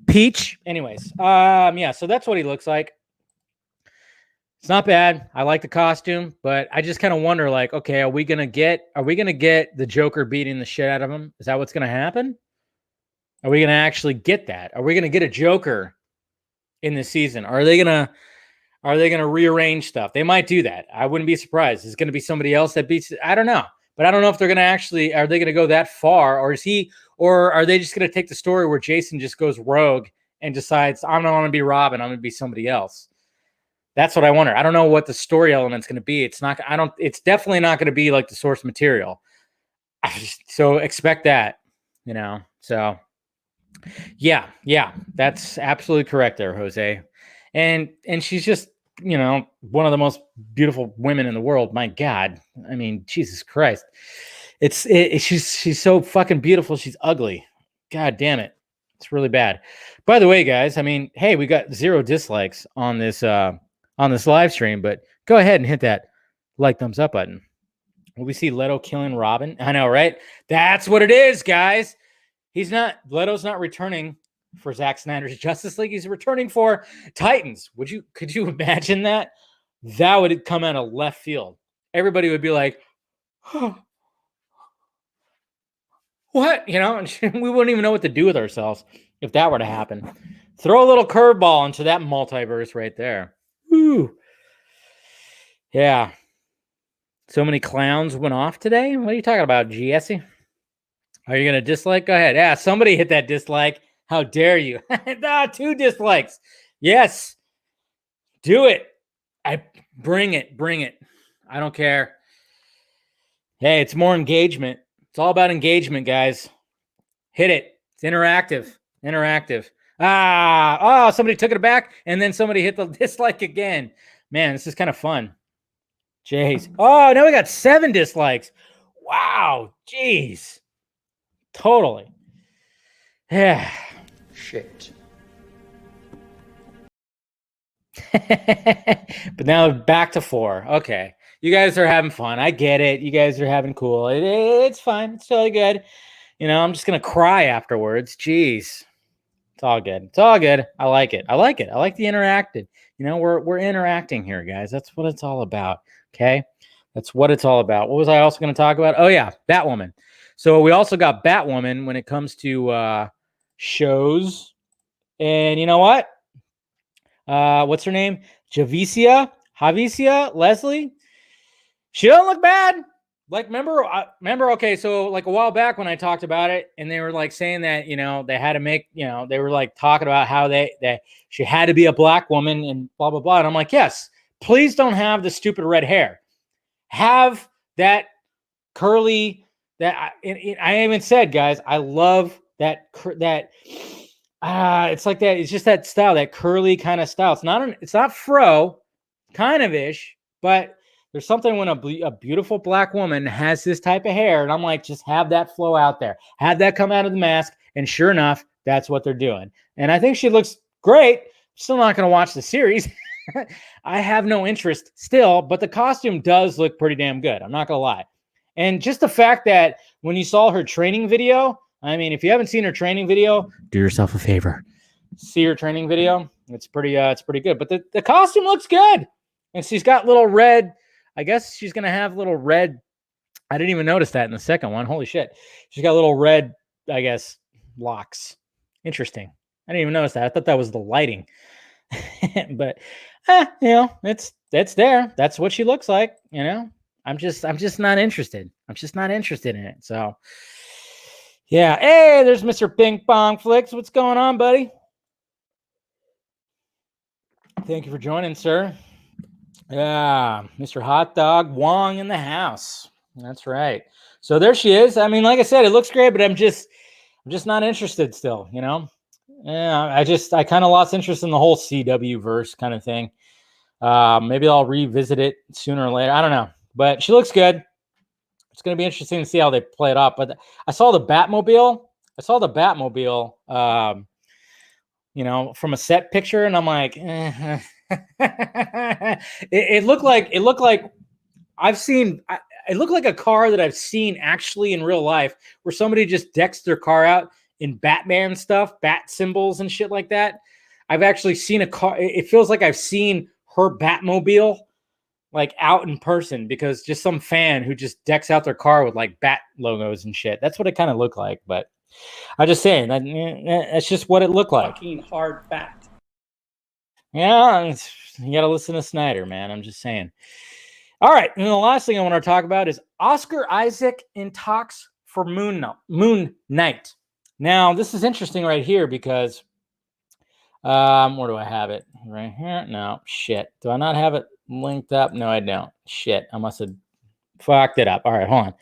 Peach. Anyways, yeah, so that's what he looks like. It's not bad. I like the costume, but I just kind of wonder, like, okay, are we gonna get the Joker beating the shit out of him? Is that what's gonna happen? Are we gonna actually get that? Are we gonna get a Joker in this season? Are they gonna rearrange stuff? They might do that. I wouldn't be surprised. Is it gonna be somebody else that beats it? I don't know. But I don't know if they're gonna actually, are they gonna go that far, or are they just gonna take the story where Jason just goes rogue and decides, I'm not gonna be Robin, I'm gonna be somebody else? That's what I wonder. I don't know what the story element's going to be. It's definitely not going to be like the source material. So expect that, you know? So yeah, that's absolutely correct there, Jose. And she's just, you know, one of the most beautiful women in the world. My God. I mean, Jesus Christ. She's so fucking beautiful. She's ugly. God damn it. It's really bad. By the way, guys, I mean, hey, we got 0 dislikes on this live stream, but go ahead and hit that like, thumbs up button. Will we see Leto killing Robin? I know, right? That's what it is, guys. Leto's not returning for Zack Snyder's Justice League. He's returning for Titans. Could you imagine that? That would come out of left field. Everybody would be like, oh, what? You know, we wouldn't even know what to do with ourselves if that were to happen. Throw a little curveball into that multiverse right there. Woo. Yeah. So many clowns went off today? What are you talking about, Jesse? Are you going to dislike? Go ahead. Yeah, somebody hit that dislike. How dare you? 2 dislikes. Yes. Do it. Bring it. I don't care. Hey, it's more engagement. It's all about engagement, guys. Hit it. It's interactive. Somebody took it back, and then somebody hit the dislike again. Man, this is kind of fun. Jeez. Oh, now we got 7 dislikes. Wow. Jeez. Totally. Yeah. Shit. But now back to 4. Okay. You guys are having fun. I get it. You guys are having cool. It's fine. It's totally good. You know, I'm just going to cry afterwards. Jeez. It's all good. I like it. I like the interacted. You know, we're interacting here, guys. That's what it's all about. Okay. That's what it's all about. What was I also going to talk about? Oh yeah. Batwoman. So we also got Batwoman when it comes to shows. And you know what? What's her name? Javicia Leslie. She doesn't look bad. Like, remember, okay, so like a while back when I talked about it, and they were like saying that, you know, they had to make, you know, they were like talking about how that she had to be a black woman and blah, blah, blah. And I'm like, yes, please don't have the stupid red hair. Have that curly, that I even said, guys, I love that it's like that. It's just that style, that curly kind of style. It's not fro, kind of ish, but there's something when a beautiful black woman has this type of hair, and I'm like, just have that flow out there, have that come out of the mask, and sure enough, that's what they're doing. And I think she looks great. Still not going to watch the series. I have no interest still, but the costume does look pretty damn good. I'm not going to lie. And just the fact that when you saw her training video, I mean, if you haven't seen her training video, do yourself a favor. See her training video. It's pretty good. But the costume looks good. And she's got little red, I guess she's going to have little red. I didn't even notice that in the second one. Holy shit. She's got little red, I guess, locks. Interesting. I didn't even notice that. I thought that was the lighting. But it's there. That's what she looks like, I'm just not interested. I'm just not interested in it. So yeah. Hey, there's Mr. Ping Pong Flicks. What's going on, buddy? Thank you for joining, sir. Yeah, Mr. Hot Dog Wong in the house. That's right. So there she is. I mean, like I said, it looks great, but I'm just not interested still, Yeah, I kind of lost interest in the whole CW verse kind of thing. Maybe I'll revisit it sooner or later. I don't know, but she looks good. It's going to be interesting to see how they play it up. But I saw the Batmobile. From a set picture, and I'm like, it looked like I've seen. It looked like a car that I've seen actually in real life, where somebody just decks their car out in Batman stuff, bat symbols and shit like that. I've actually seen a car. It feels like I've seen her Batmobile like out in person, because just some fan who just decks out their car with like bat logos and shit. That's what it kind of looked like. But I'm just saying that's just what it looked like. Fucking hard bat. Yeah, you got to listen to Snyder, man. I'm just saying. All right, and the last thing I want to talk about is Oscar Isaac in talks for Moon Knight. Now, this is interesting right here because where do I have it? Right here? No, shit. Do I not have it linked up? No, I don't. Shit, I must have fucked it up. All right, hold on.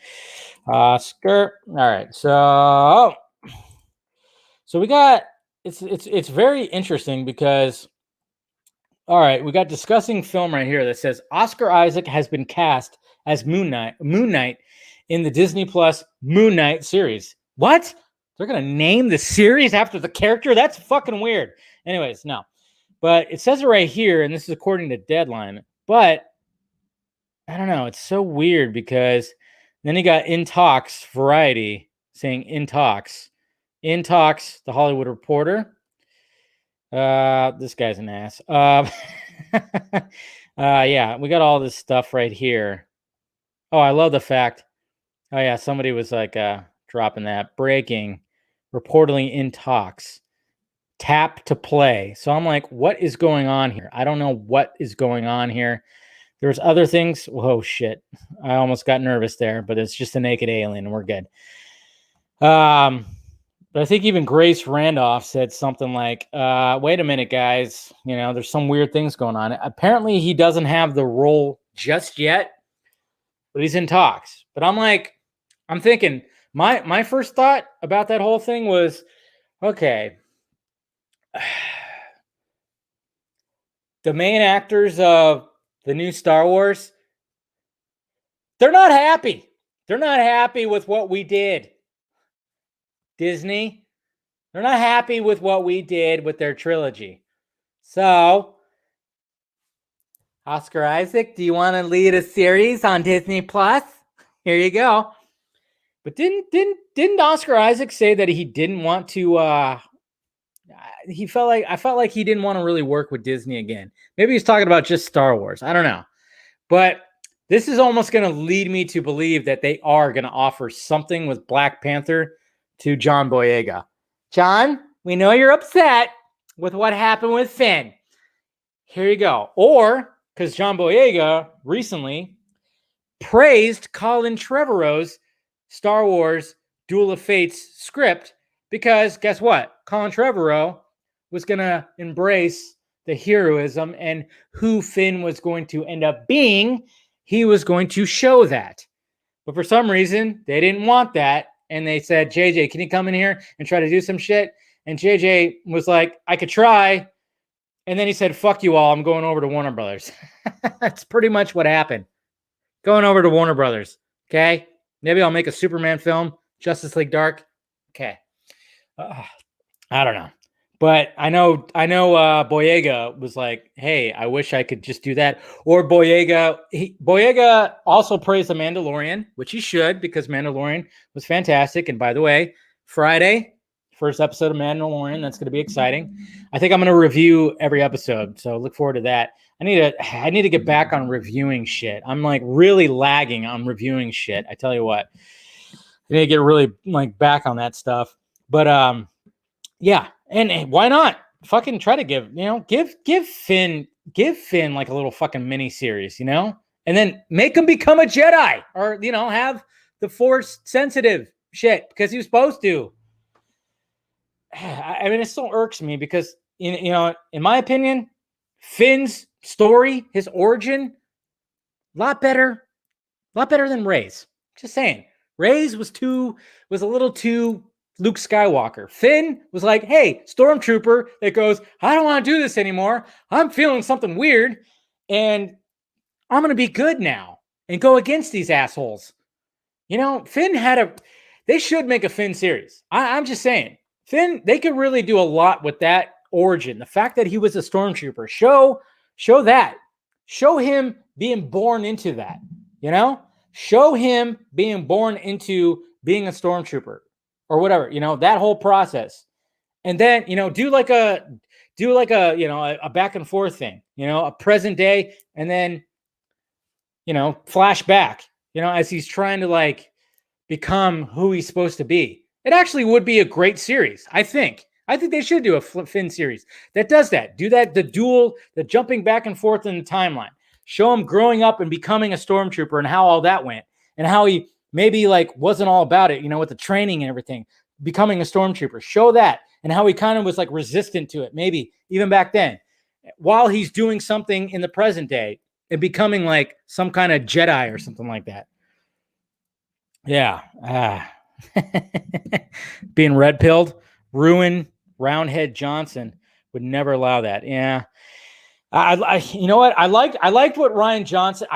Oscar. All right, so we got it's very interesting because, all right, we got discussing film right here that says Oscar Isaac has been cast as Moon Knight in the Disney Plus Moon Knight series. What? They're going to name the series after the character? That's fucking weird. Anyways, no. But it says it right here, and this is according to Deadline. But I don't know. It's so weird because then you got In Talks, Variety, saying In Talks. In Talks, The Hollywood Reporter. This guy's an ass. Yeah, we got all this stuff right here. Oh, I love the fact. Oh yeah, somebody was like dropping that. Breaking, reportedly in talks. Tap to play. So I'm like, what is going on here? I don't know what is going on here. There's other things. Whoa, shit. I almost got nervous there, but it's just a naked alien and we're good. But I think even Grace Randolph said something like, wait a minute, guys. There's some weird things going on. Apparently, he doesn't have the role just yet, but he's in talks. But I'm thinking, my first thought about that whole thing was, okay, the main actors of the new Star Wars, they're not happy. They're not happy with what we did. Disney, they're not happy with what we did with their trilogy. So, Oscar Isaac, do you want to lead a series on Disney Plus? Here you go. But didn't Oscar Isaac say that he didn't want to? I felt like he didn't want to really work with Disney again. Maybe he's talking about just Star Wars. I don't know. But this is almost going to lead me to believe that they are going to offer something with Black Panther to John Boyega. John, we know you're upset with what happened with Finn. Here you go. Or, because John Boyega recently praised Colin Trevorrow's Star Wars Duel of Fates script, because guess what? Colin Trevorrow was going to embrace the heroism and who Finn was going to end up being. He was going to show that. But for some reason, they didn't want that. And they said, JJ, can you come in here and try to do some shit? And JJ was like, I could try. And then he said, fuck you all. I'm going over to Warner Brothers. That's pretty much what happened. Going over to Warner Brothers. Okay. Maybe I'll make a Superman film, Justice League Dark. Okay. I don't know. But I know Boyega was like, hey, I wish I could just do that. Or Boyega also praised The Mandalorian, which he should, because Mandalorian was fantastic. And by the way, Friday, first episode of Mandalorian, that's going to be exciting. I think I'm going to review every episode, so look forward to that. I need to get back on reviewing shit. I'm like really lagging on reviewing shit. I tell you what, I need to get really like back on that stuff. But yeah, and why not? Fucking try to give Finn like a little fucking mini series, and then make him become a Jedi, or have the Force sensitive shit because he was supposed to. I mean, it still irks me because in my opinion, Finn's story, his origin, a lot better than Rey's. Just saying, Rey's was a little too Luke Skywalker. Finn was like, hey, stormtrooper that goes, I don't want to do this anymore. I'm feeling something weird, and I'm going to be good now and go against these assholes. Finn they should make a Finn series. I'm just saying, Finn, they could really do a lot with that origin. The fact that he was a stormtrooper, show that. Show him being born into that, Show him being born into being a stormtrooper or whatever, that whole process. And then, do like a back and forth thing, a present day, and then, flashback, as he's trying to like become who he's supposed to be. It actually would be a great series, I think. I think they should do a Finn series that does that. Do that, the jumping back and forth in the timeline. Show him growing up and becoming a stormtrooper and how all that went. And how he maybe like wasn't all about it, with the training and everything. Becoming a stormtrooper. Show that. And how he kind of was like resistant to it, maybe even back then. While he's doing something in the present day and becoming like some kind of Jedi or something like that. Yeah. Being red-pilled, ruin Roundhead Johnson would never allow that. Yeah. You know what? I liked what Ryan Johnson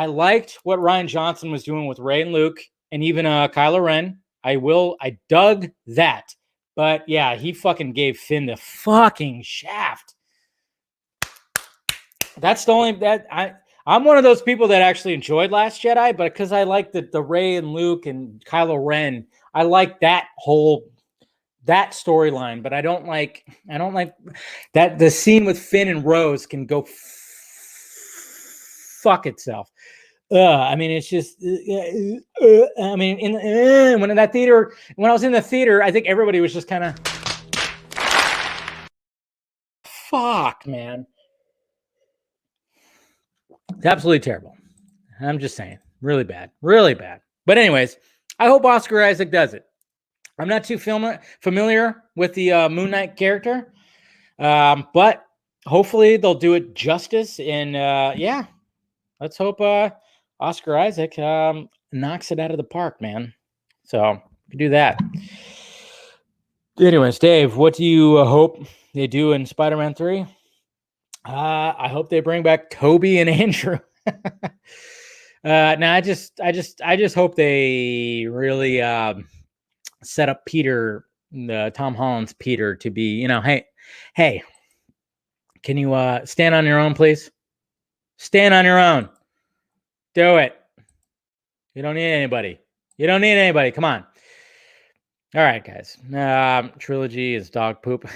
was doing with Rey and Luke and even Kylo Ren. I dug that. But yeah, he fucking gave Finn the fucking shaft. That's the only that I'm one of those people that actually enjoyed Last Jedi, but because I like the Rey and Luke and Kylo Ren, I like that storyline, but I don't like that the scene with Finn and Rose can go fuck itself. I mean, it's just. I mean, when I was in the theater, I think everybody was just kind of. Fuck, man. It's absolutely terrible. I'm just saying, really bad. But anyways, I hope Oscar Isaac does it. I'm not too familiar with the Moon Knight character, but hopefully they'll do it justice. And yeah, let's hope Oscar Isaac knocks it out of the park, man. So we can do that. Anyways, Dave, what do you hope they do in Spider-Man 3? I hope they bring back Toby and Andrew. I just hope they really set up Peter, Tom Holland's Peter, to be, hey, can you stand on your own, please? Stand on your own. Do it. You don't need anybody. Come on. All right, guys. Trilogy is dog poop.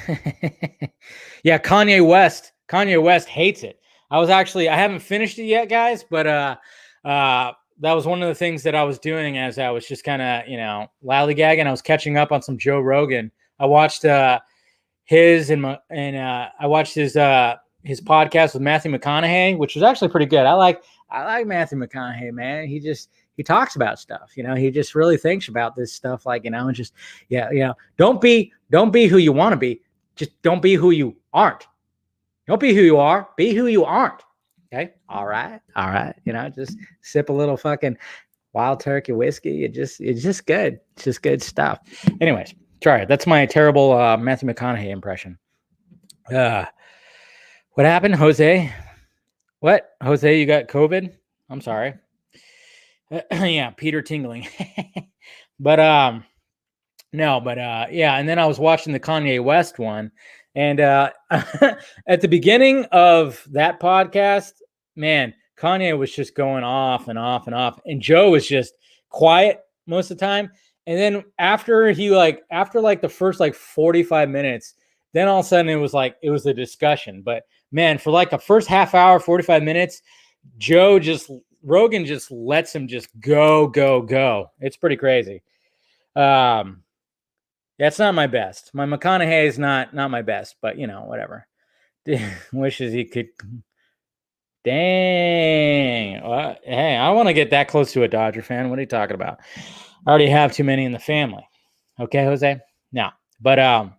Yeah, Kanye West hates it. I haven't finished it yet, guys, but that was one of the things that I was doing as I was just kind of, lollygagging. I was catching up on some Joe Rogan. I watched his podcast with Matthew McConaughey, which was actually pretty good. I like Matthew McConaughey, man. He talks about stuff, he just really thinks about this stuff, like, and just, don't be who you want to be. Just don't be who you aren't. Don't be who you are. Be who you aren't. Okay. All right. Just sip a little fucking Wild turkey whiskey. It's just good. It's just good stuff. Anyways, try it. That's my terrible Matthew McConaughey impression. What happened, Jose? What? Jose, you got COVID? I'm sorry. Yeah, Peter tingling. But no, but yeah, and then I was watching the Kanye West one, and at the beginning of that podcast, man, Kanye was just going off and off and off, and Joe was just quiet most of the time. And then after the first 45 minutes, then all of a sudden it was a discussion. But man, for like the first half hour, 45 minutes, Rogan just lets him just go. It's pretty crazy. That's not my best. My McConaughey is not my best, but whatever. Wishes he could. Dang. Well, hey, I want to get that close to a Dodger fan. What are you talking about? I already have too many in the family. Okay, Jose? No. But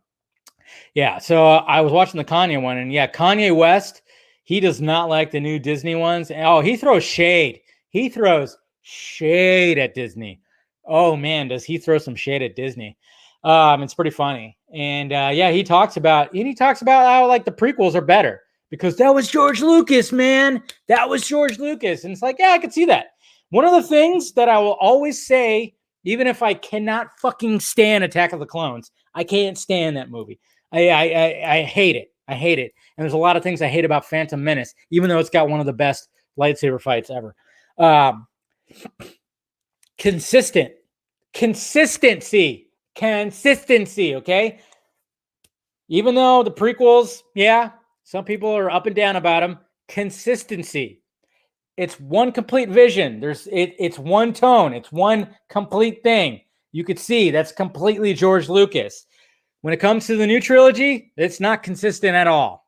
yeah, so I was watching the Kanye one, and yeah, Kanye West, he does not like the new Disney ones. Oh, he throws shade. He throws shade at Disney. Oh man, does he throw some shade at Disney? It's pretty funny. And yeah, he talks about how like the prequels are better because that was George Lucas, man. That was George Lucas. And it's like, yeah, I could see that. One of the things that I will always say, even if I cannot fucking stand Attack of the Clones, I can't stand that movie. I hate it. I hate it. And there's a lot of things I hate about Phantom Menace, even though it's got one of the best lightsaber fights ever. Consistency, okay? Even though the prequels, yeah, some people are up and down about them, consistency. It's one complete vision. It's one tone. It's one complete thing. You could see that's completely George Lucas. When it comes to the new trilogy, it's not consistent at all.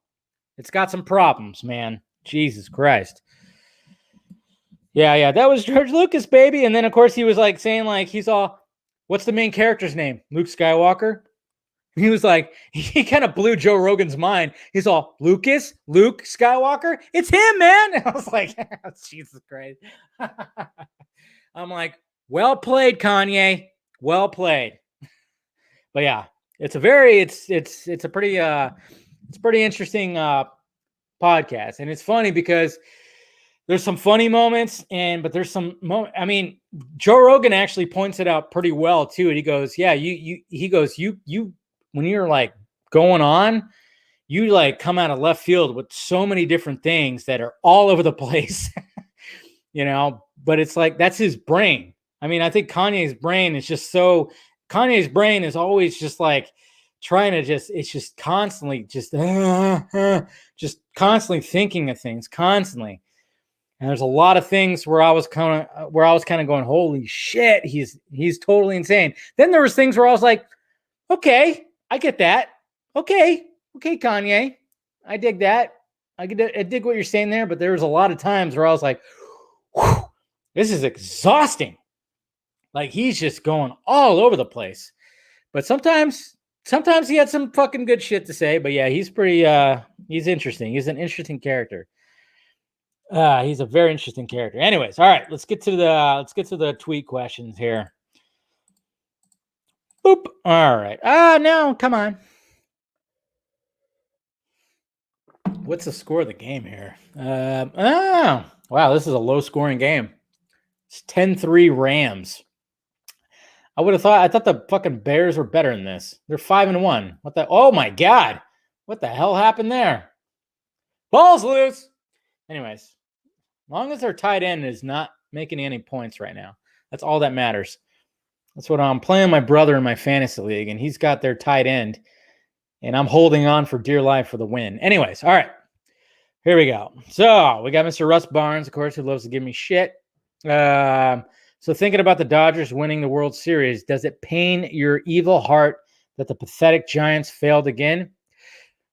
It's got some problems, man. Jesus Christ. Yeah, that was George Lucas, baby. And then, of course, he was like saying, like, he's all, what's the main character's name? Luke Skywalker? He was like, he kind of blew Joe Rogan's mind. He's all, Luke Skywalker? It's him, man. And I was like, Jesus Christ. I'm like, well played, Kanye. Well played. But yeah, it's a pretty interesting podcast. And it's funny because there's some funny moments, but there's some I mean, Joe Rogan actually points it out pretty well too. And he goes, yeah, you when you're like going on, you like come out of left field with so many different things that are all over the place, but it's like, that's his brain. I mean, I think Kanye's brain is always just like trying to it's just constantly just constantly thinking of things constantly. And there's a lot of things where I was kind of going, holy shit, he's totally insane. Then there was things where I was like, okay, I get that. Okay, Kanye, I dig that. I dig what you're saying there. But there was a lot of times where I was like, whew, this is exhausting. Like, he's just going all over the place. But sometimes he had some fucking good shit to say. But yeah, he's pretty he's interesting. He's an interesting character. He's a very interesting character. Anyways, all right, let's get to the tweet questions here. Boop. All right. No, come on. What's the score of the game here? Wow, this is a low scoring game. It's 10-3 Rams. I thought the fucking Bears were better than this. They're 5-1. Oh my God. What the hell happened there? Ball's loose. Anyways, as long as their tight end is not making any points right now, that's all that matters. That's what I'm playing my brother in my fantasy league, and he's got their tight end, and I'm holding on for dear life for the win. Anyways, all right. Here we go. So we got Mr. Russ Barnes, of course, who loves to give me shit. So thinking about the Dodgers winning the World Series, does it pain your evil heart that the pathetic Giants failed again?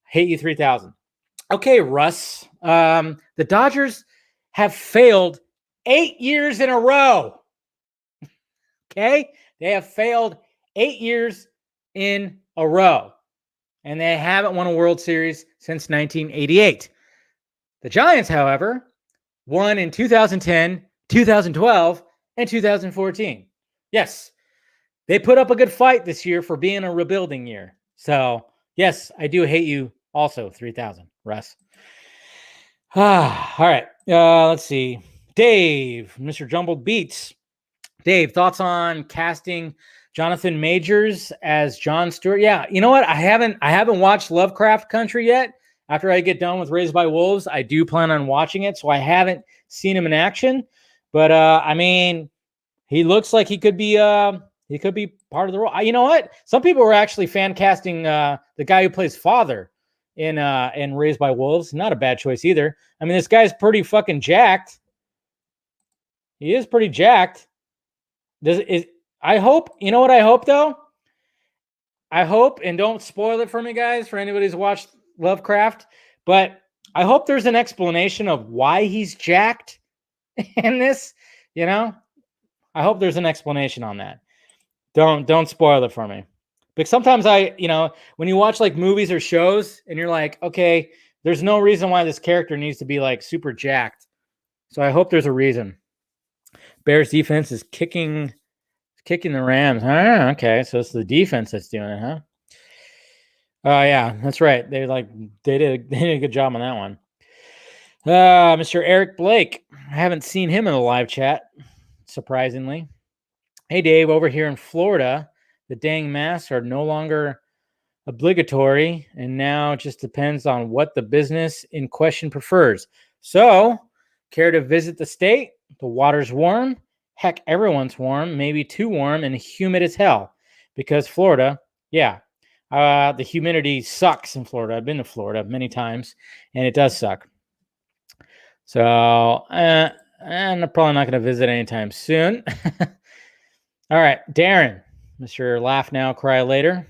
Hate you 3000. Okay, Russ. The Dodgers have failed 8 years in a row. Okay? They have failed 8 years in a row. And they haven't won a World Series since 1988. The Giants, however, won in 2010, 2012, and 2014. Yes, they put up a good fight this year for being a rebuilding year. So, yes, I do hate you also, 3000, Russ. All right. Let's see. Dave, Mr. Jumbled Beats. Dave, thoughts on casting Jonathan Majors as Jon Stewart? Yeah, you know what? I haven't watched Lovecraft Country yet. After I get done with Raised by Wolves, I do plan on watching it, so I haven't seen him in action. But I mean, he looks like he could be part of the role. You know what? Some people were actually fan casting the guy who plays Father in Raised by Wolves. Not a bad choice either. I mean, this guy's pretty fucking jacked. He is pretty jacked. I hope, you know what I hope though? I hope, and don't spoil it for me, guys, for anybody who's watched Lovecraft, but I hope there's an explanation of why he's jacked in this, you know? I hope there's an explanation on that. Don't spoil it for me. Because sometimes when you watch like movies or shows and you're like, okay, there's no reason why this character needs to be like super jacked. So I hope there's a reason. Bears defense is kicking the Rams. Okay, so it's the defense that's doing it, huh? Oh yeah, that's right. They did a good job on that one. Mr. Eric Blake. I haven't seen him in a live chat, surprisingly. Hey Dave, over here in Florida, the dang masks are no longer obligatory, and now it just depends on what the business in question prefers. So, care to visit the state? The water's warm. Heck, everyone's warm, maybe too warm and humid as hell. Because Florida, yeah, the humidity sucks in Florida. I've been to Florida many times, and it does suck. So, I'm probably not going to visit anytime soon. All right, Darren, Mr. Laugh Now, Cry Later.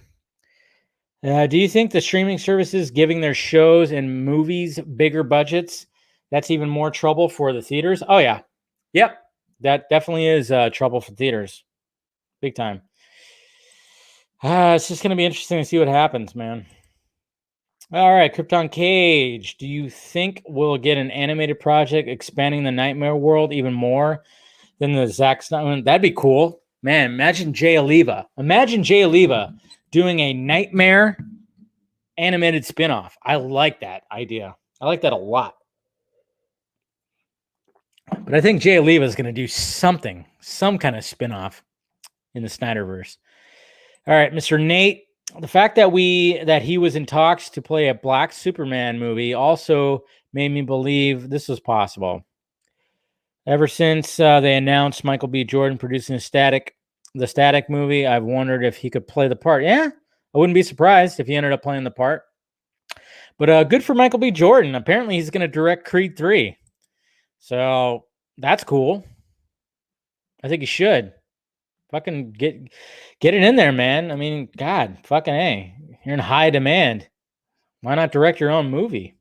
Do you think the streaming services giving their shows and movies bigger budgets, that's even more trouble for the theaters? Oh, yeah. Yep. That definitely is trouble for theaters. Big time. It's just going to be interesting to see what happens, man. All right, Krypton Cage. Do you think we'll get an animated project expanding the Nightmare world even more than the Zack Snyder? That'd be cool. Man, imagine Jay Oliva. Imagine Jay Oliva doing a Nightmare animated spinoff. I like that idea. I like that a lot. But I think Jay Oliva is going to do some kind of spinoff in the Snyderverse. All right, Mr. Nate. The fact that he was in talks to play a Black Superman movie also made me believe this was possible. Ever since they announced Michael B. Jordan producing the Static movie, I've wondered if he could play the part. Yeah, I wouldn't be surprised if he ended up playing the part. But good for Michael B. Jordan. Apparently, he's going to direct Creed 3. So that's cool. I think he should. Fucking get it in there, man. I mean, God, fucking A. You're in high demand. Why not direct your own movie?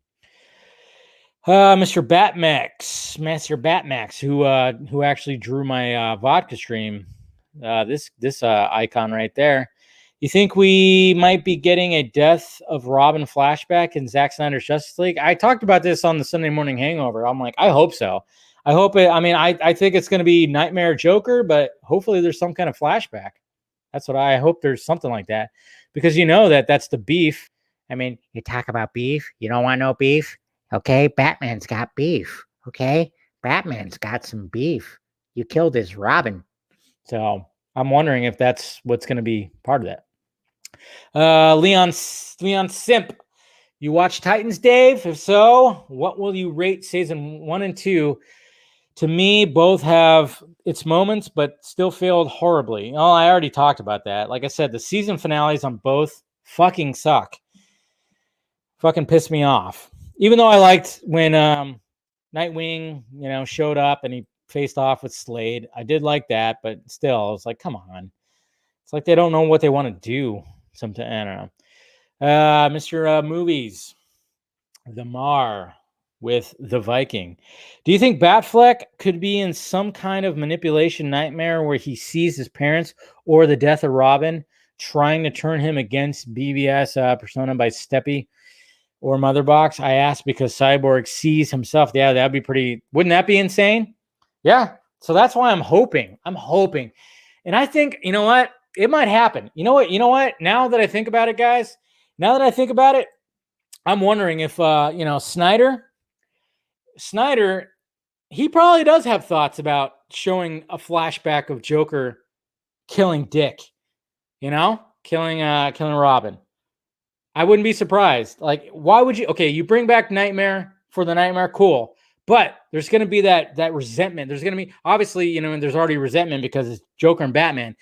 Mr. Batmax, who actually drew my vodka stream. This icon right there. You think we might be getting a Death of Robin flashback in Zack Snyder's Justice League? I talked about this on the Sunday Morning Hangover. I'm like, I hope so. I hope it. I mean, I think it's going to be Nightmare Joker, but hopefully there's some kind of flashback. That's what I hope. There's something like that, because you know that's the beef. I mean, you talk about beef. You don't want no beef. Okay, Batman's got beef. Okay, Batman's got some beef. You killed his Robin. So I'm wondering if that's what's going to be part of that. Leon Simp, you watch Titans, Dave? If so, what will you rate season 1 and 2? To me, both have its moments, but still failed horribly. Oh, I already talked about that. Like I said, the season finales on both fucking suck. Fucking pissed me off. Even though I liked when Nightwing, showed up and he faced off with Slade. I did like that, but still, I was like, come on. It's like they don't know what they want to do. Sometimes, I don't know. Mr. Movies, The Mar with the Viking. Do you think Batfleck could be in some kind of manipulation nightmare where he sees his parents or the death of Robin trying to turn him against BVS persona by Steppy or Motherbox? I ask because Cyborg sees himself. Yeah, that'd be pretty. Wouldn't that be insane? Yeah, So that's why I'm hoping. And I think, you know what? It might happen. You know what? Now that I think about it, guys, I'm wondering if, Snyder, he probably does have thoughts about showing a flashback of Joker killing Dick, killing Robin. I wouldn't be surprised. Like, why would you? Okay, you bring back Nightmare for the Nightmare, cool. But there's going to be that resentment. There's going to be, obviously, and there's already resentment because it's Joker and Batman.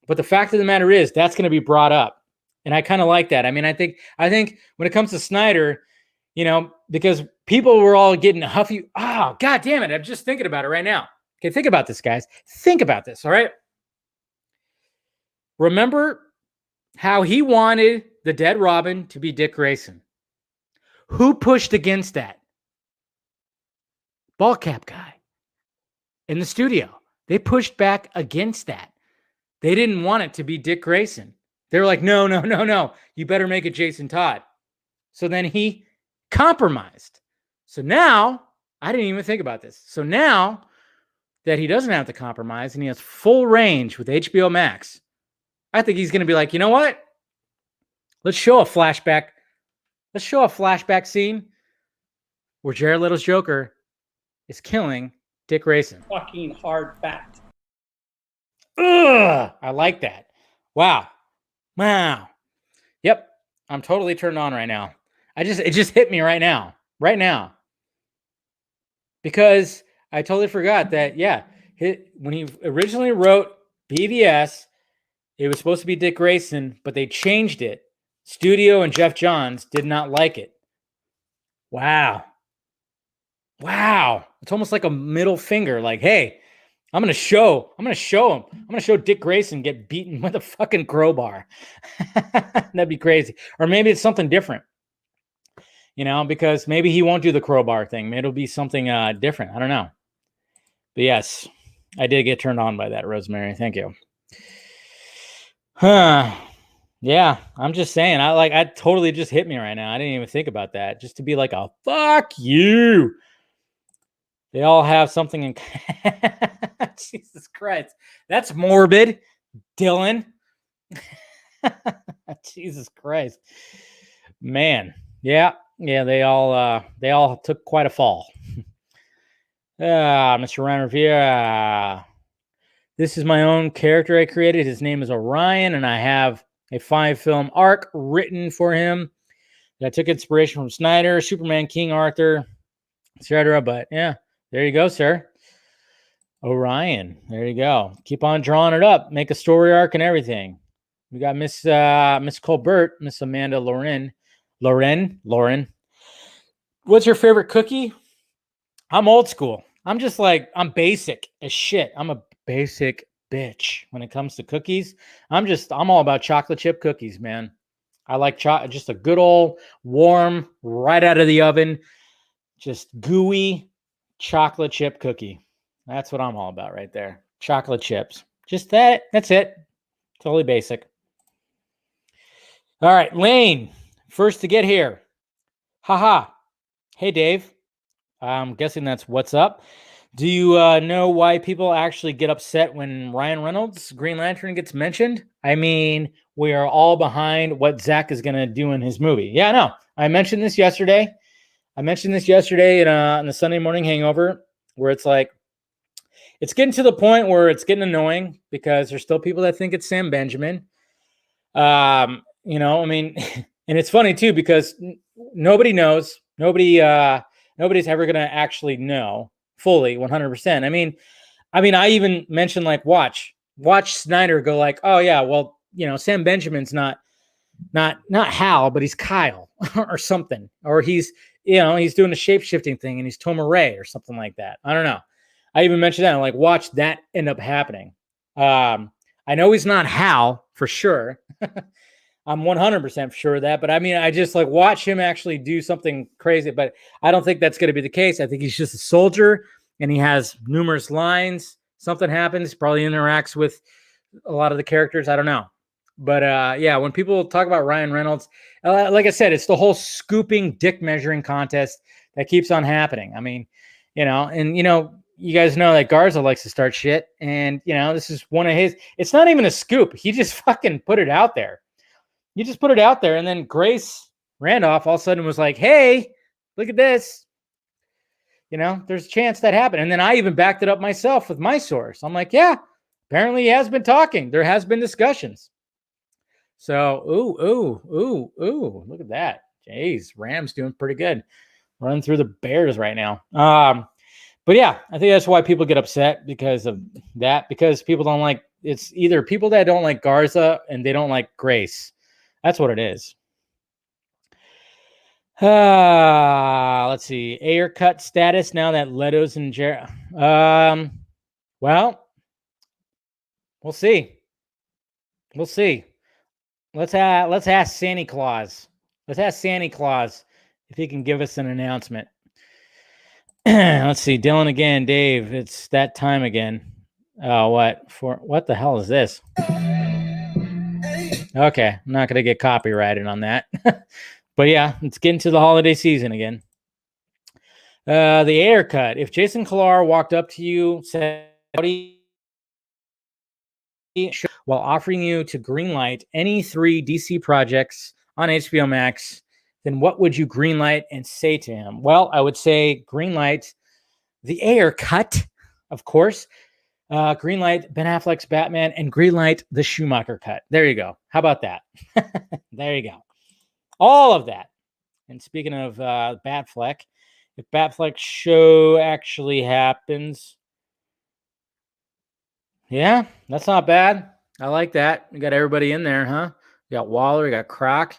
But the fact of the matter is that's going to be brought up. And I kind of like that. I mean, I think when it comes to Snyder, because people were all getting huffy. Oh, God damn it. I'm just thinking about it right now. Okay, think about this, guys. Think about this, all right? Remember how he wanted the dead Robin to be Dick Grayson. Who pushed against that? Ball cap guy in the studio. They pushed back against that. They didn't want it to be Dick Grayson. They were like, no. You better make it Jason Todd. So then he compromised. So now, I didn't even think about this. So now that he doesn't have to compromise and he has full range with HBO Max, I think he's going to be like, you know what? Let's show a flashback scene where Jared Leto's Joker is killing Dick Grayson. Fucking hard fact. Ugh, I like that. Wow. Yep, I'm totally turned on right now. It just hit me right now. Because I totally forgot that, when he originally wrote BVS, it was supposed to be Dick Grayson, but they changed it. Studio and Jeff Johns did not like it. Wow. It's almost like a middle finger. Like, hey, I'm going to show him. I'm going to show Dick Grayson get beaten with a fucking crowbar. That'd be crazy. Or maybe it's something different, because maybe he won't do the crowbar thing. Maybe it'll be something different. I don't know. But yes, I did get turned on by that, Rosemary. Thank you. Yeah, I'm just saying. I totally just hit me right now. I didn't even think about that. Just to be like, oh, fuck you. They all have something in. Jesus Christ, that's morbid, Dylan. Jesus Christ, man. Yeah. They all took quite a fall. Mr. Ryan Rivera. This is my own character I created. His name is Orion, and I have a 5-film arc written for him. I took inspiration from Snyder, Superman, King Arthur, etc. But yeah, there you go, sir. Orion. There you go. Keep on drawing it up. Make a story arc and everything. We got Miss Colbert, Miss Amanda Lauren. What's your favorite cookie? I'm old school. I'm just like, I'm basic as shit. I'm a basic bitch when it comes to cookies. I'm all about chocolate chip cookies, man. I like just a good old warm, right out of the oven, just gooey chocolate chip cookie. That's what I'm all about right there. Chocolate chips. Just that. That's it. Totally basic. All right, Lane, first to get here. Haha. Hey, Dave. I'm guessing that's what's up. Do you know why people actually get upset when Ryan Reynolds' Green Lantern gets mentioned? I mean, we are all behind what Zach is going to do in his movie. Yeah, no, I mentioned this yesterday. in the Sunday Morning Hangover, where it's like, it's getting to the point where it's getting annoying because there's still people that think it's Sam Benjamin. I mean, and it's funny too, because nobody knows. Nobody's ever going to actually know fully 100%. I mean, I even mentioned like, watch Snyder go like, oh yeah, well, Sam Benjamin's not Hal, but he's Kyle or something, or he's doing a shape-shifting thing and he's Toma Ray or something like that. I don't know. I even mentioned that. I'm like, watch that end up happening. I know he's not Hal for sure. I'm 100% sure of that. But I mean, I just like watch him actually do something crazy. But I don't think that's going to be the case. I think he's just a soldier and he has numerous lines. Something happens, probably interacts with a lot of the characters. I don't know. But yeah, when people talk about Ryan Reynolds, like I said, it's the whole scooping dick measuring contest that keeps on happening. I mean, you guys know that Garza likes to start shit. And, this is one of his. It's not even a scoop. He just fucking put it out there. You just put it out there. And then Grace Randolph all of a sudden was like, hey, look at this. There's a chance that happened. And then I even backed it up myself with my source. I'm like, yeah, apparently he has been talking. There has been discussions. So, ooh, look at that. Jeez, Rams doing pretty good. Running through the Bears right now. But yeah, I think that's why people get upset because of that. Because people don't like, it's either people that don't like Garza and they don't like Grace. That's what it is. Let's see. Air cut status now that Leto's in jail. Well, we'll see. We'll see. Let's ask Santa Claus. Let's ask Santa Claus if he can give us an announcement. Let's see. Dylan again. Dave, it's that time again. What the hell is this? Okay, I'm not going to get copyrighted on that. But yeah, let's get into the holiday season again. The air cut. If Jason Kilar walked up to you, said, while offering you to greenlight any 3 DC projects on HBO Max, then what would you greenlight and say to him? Well, I would say greenlight the air cut, of course. Greenlight Ben Affleck's Batman and greenlight the Schumacher cut. There you go. How about that? There you go. All of that. And speaking of Batfleck, if Batfleck show actually happens, yeah, that's not bad. I like that. We got everybody in there, huh? We got Waller, we got Croc,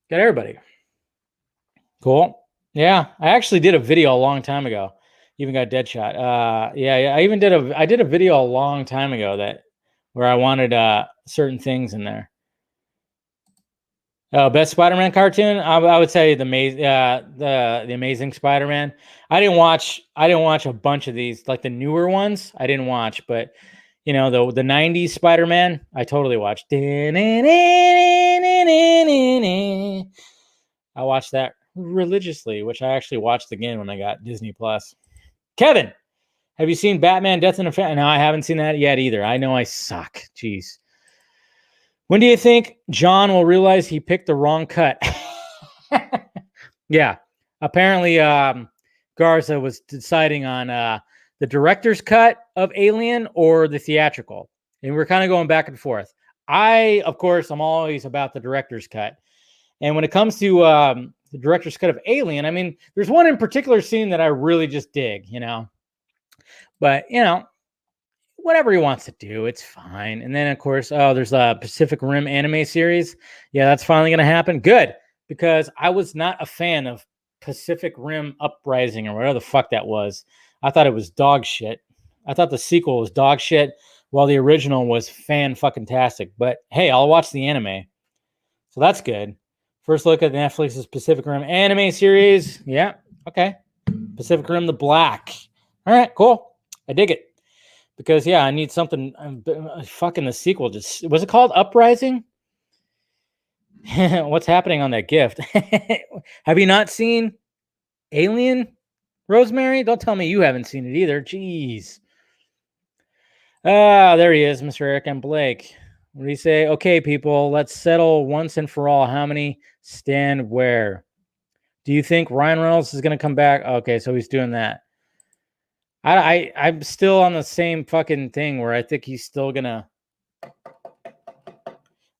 got everybody. Cool. Yeah, I actually did a video a long time ago. Even got Deadshot. Yeah, I did a video a long time ago where I wanted certain things in there. Best Spider-Man cartoon? I would say the Amazing Spider-Man. I didn't watch a bunch of these, like the newer ones. I didn't watch, but the 90s Spider-Man, I totally watched. I watched that religiously, which I actually watched again when I got Disney Plus. Kevin, have you seen Batman Death in a Family? No, I haven't seen that yet either. I know I suck. Jeez. When do you think John will realize he picked the wrong cut? Yeah. Apparently, Garza was deciding on the director's cut of Alien or the theatrical. And we're kind of going back and forth. Of course, I'm always about the director's cut. And when it comes to the director's cut of Alien, I mean, there's one in particular scene that I really just dig, But, whatever he wants to do, it's fine. And then, of course, there's a Pacific Rim anime series. Yeah, that's finally going to happen. Good, because I was not a fan of Pacific Rim Uprising or whatever the fuck that was. I thought it was dog shit. I thought the sequel was dog shit, while the original was fan-fucking-tastic. But, hey, I'll watch the anime. So that's good. First look at Netflix's Pacific Rim anime series. Yeah, okay. Pacific Rim the Black. All right, cool. I dig it. Because, yeah, I need something. Fucking the sequel. Was it called Uprising? What's happening on that gift? Have you not seen Alien, Rosemary? Don't tell me you haven't seen it either. Jeez. There he is, Mr. Eric M. Blake. What do you say? Okay, people, let's settle once and for all. How many stand where? Do you think Ryan Reynolds is going to come back? Okay, so he's doing that. I'm still on the same fucking thing where I think he's still gonna.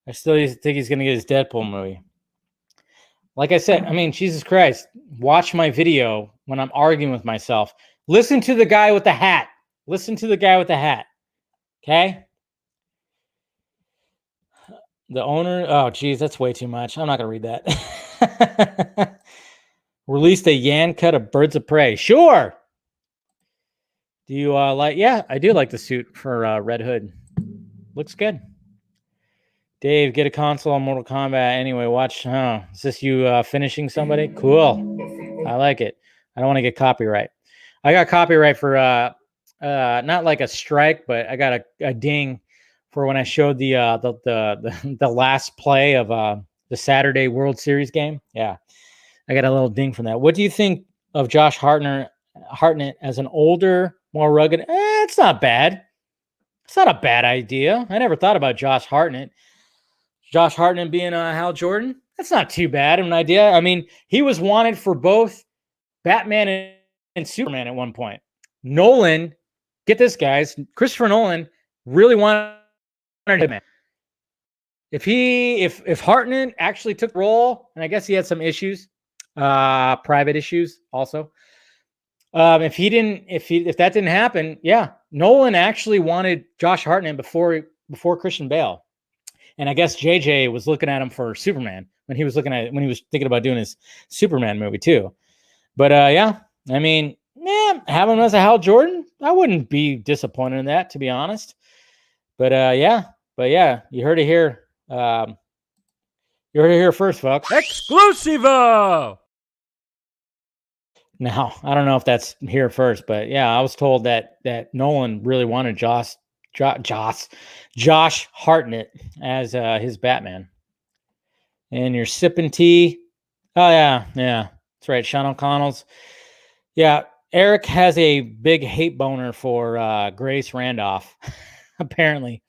I still think he's gonna get his Deadpool movie. Like I said, I mean, Jesus Christ, watch my video when I'm arguing with myself. Listen to the guy with the hat. Listen to the guy with the hat. Okay? The owner. Oh, geez, that's way too much. I'm not gonna read that. Released a Yan cut of Birds of Prey. Sure. Do you like? Yeah, I do like the suit for Red Hood. Looks good. Dave, get a console on Mortal Kombat. Anyway, watch. Is this you finishing somebody? Cool. I like it. I don't want to get copyright. I got copyright for not like a strike, but I got a ding for when I showed the last play of the Saturday World Series game. Yeah, I got a little ding from that. What do you think of Josh Hartnett Hartnett as an older, more rugged. It's not bad. It's not a bad idea. I never thought about Josh Hartnett. Josh Hartnett being Hal Jordan. That's not too bad of an idea. I mean, he was wanted for both Batman and Superman at one point. Nolan, get this, guys. Christopher Nolan really wanted him. If Hartnett actually took the role, and I guess he had some issues, private issues also. If that didn't happen, yeah, Nolan actually wanted Josh Hartnett before Christian Bale, and I guess JJ was looking at him for Superman when he was thinking about doing his Superman movie too. But yeah, I mean, having him as a Hal Jordan, I wouldn't be disappointed in that, to be honest. But yeah, you heard it here. You heard it here first, folks. Exclusivo! Now, I don't know if that's here first, but yeah, I was told that Nolan really wanted Josh Hartnett as his Batman. And you're sipping tea. Oh yeah, that's right. Sean O'Connell's. Yeah, Eric has a big hate boner for Grace Randolph, apparently.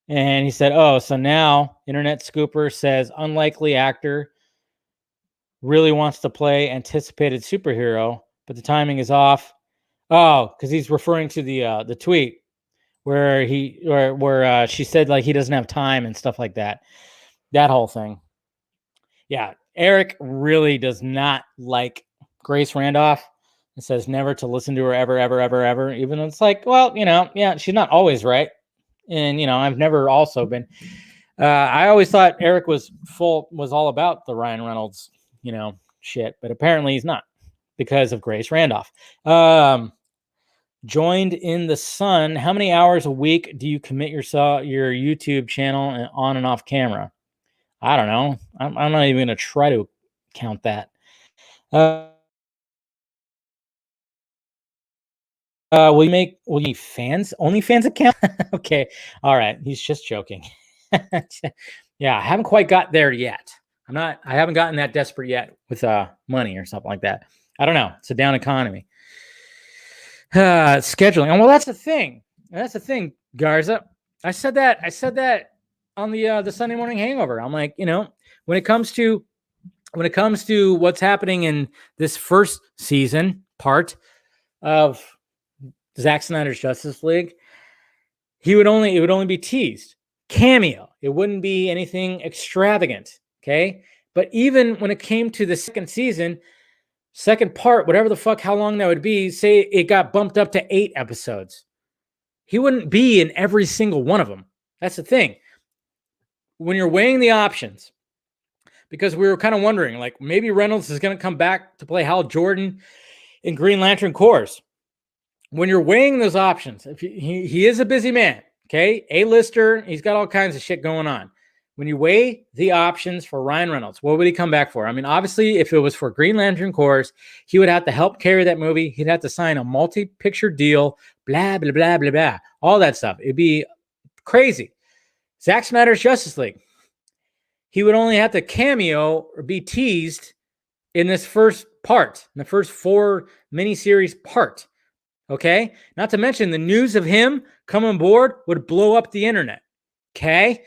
And he said, "Oh, so now Internet Scooper says unlikely actor really wants to play anticipated superhero, but the timing is off." Oh, because he's referring to the tweet where she said like he doesn't have time and stuff like that. That whole thing. Yeah, Eric really does not like Grace Randolph. It says never to listen to her ever, ever, ever, ever. Even though it's like, well, yeah, she's not always right. And, I've never also been. I always thought Eric was all about the Ryan Reynolds, shit. But apparently he's not because of Grace Randolph. Joined in the sun. How many hours a week do you commit your YouTube channel on and off camera? I don't know. I'm not even going to try to count that. Will you fans? Only fans account? Okay. All right. He's just joking. Yeah. I haven't quite got there yet. I haven't gotten that desperate yet with money or something like that. I don't know. It's a down economy. Scheduling. And well, that's the thing. Garza. I said that on the Sunday Morning Hangover. I'm like, when it comes to what's happening in this first season part of Zack Snyder's Justice League, it would only be teased, cameo. It wouldn't be anything extravagant. Okay, but even when it came to the second season, second part, whatever the fuck, how long that would be, say it got bumped up to 8 episodes, he wouldn't be in every single one of them. That's the thing. When you're weighing the options, because we were kind of wondering, like maybe Reynolds is going to come back to play Hal Jordan in Green Lantern Corps. When you're weighing those options, if he is a busy man, okay, A-lister, he's got all kinds of shit going on. When you weigh the options for Ryan Reynolds, what would he come back for? I mean, obviously, if it was for Green Lantern Corps, he would have to help carry that movie. He'd have to sign a multi-picture deal, blah, blah, blah, blah, blah, all that stuff. It'd be crazy. Zack Snyder's Justice League. He would only have to cameo or be teased in this first part, in the first 4 miniseries part. Okay? Not to mention the news of him coming aboard would blow up the internet. Okay?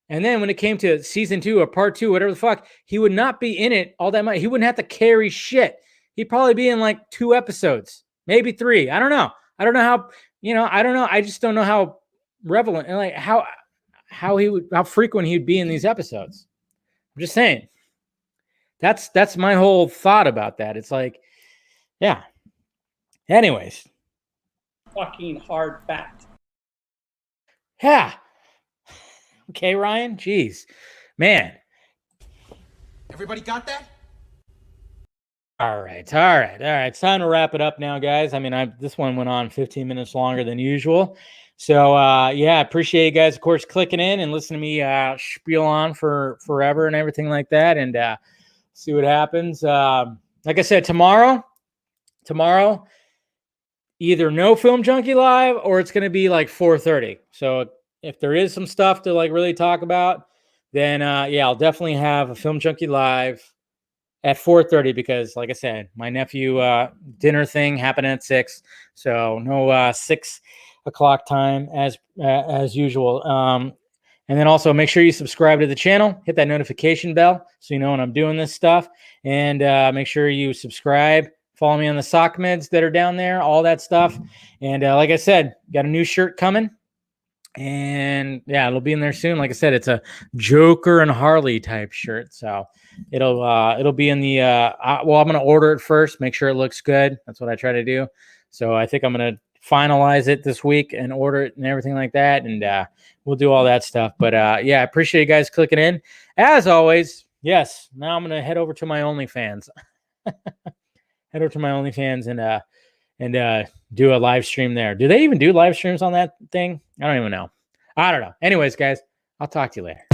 And then when it came to season 2 or part 2, whatever the fuck, he would not be in it all that much. He wouldn't have to carry shit. He'd probably be in like 2 episodes, maybe 3. I don't know. I don't know how, I don't know. I just don't know how relevant and like how frequent he would be in these episodes. I'm just saying. That's my whole thought about that. It's like, yeah. Anyways. Fucking hard fact. Yeah. Okay, Ryan. Jeez, man. Everybody got that? All right. It's time to wrap it up now, guys. I mean, this one went on 15 minutes longer than usual. So, yeah, I appreciate you guys, of course, clicking in and listening to me spiel on for forever and everything like that, and see what happens. Like I said, tomorrow, either no Film Junkie Live or it's going to be like 4:30. So if there is some stuff to like really talk about, then yeah, I'll definitely have a Film Junkie Live at 4:30 because, like I said, my nephew dinner thing happened at 6, so no 6 o'clock time as usual. And then also make sure you subscribe to the channel, hit that notification bell so you know when I'm doing this stuff, and make sure you subscribe. Follow me on the sock meds that are down there, all that stuff. And like I said, got a new shirt coming. And yeah, it'll be in there soon. Like I said, it's a Joker and Harley type shirt. So it'll be in the well, I'm gonna order it first, make sure it looks good. That's what I try to do. So I think I'm gonna finalize it this week and order it and everything like that. And we'll do all that stuff. But yeah, I appreciate you guys clicking in. As always, yes, now I'm gonna head over to my OnlyFans. Head over to my OnlyFans and do a live stream there. Do they even do live streams on that thing? I don't even know. I don't know. Anyways, guys, I'll talk to you later.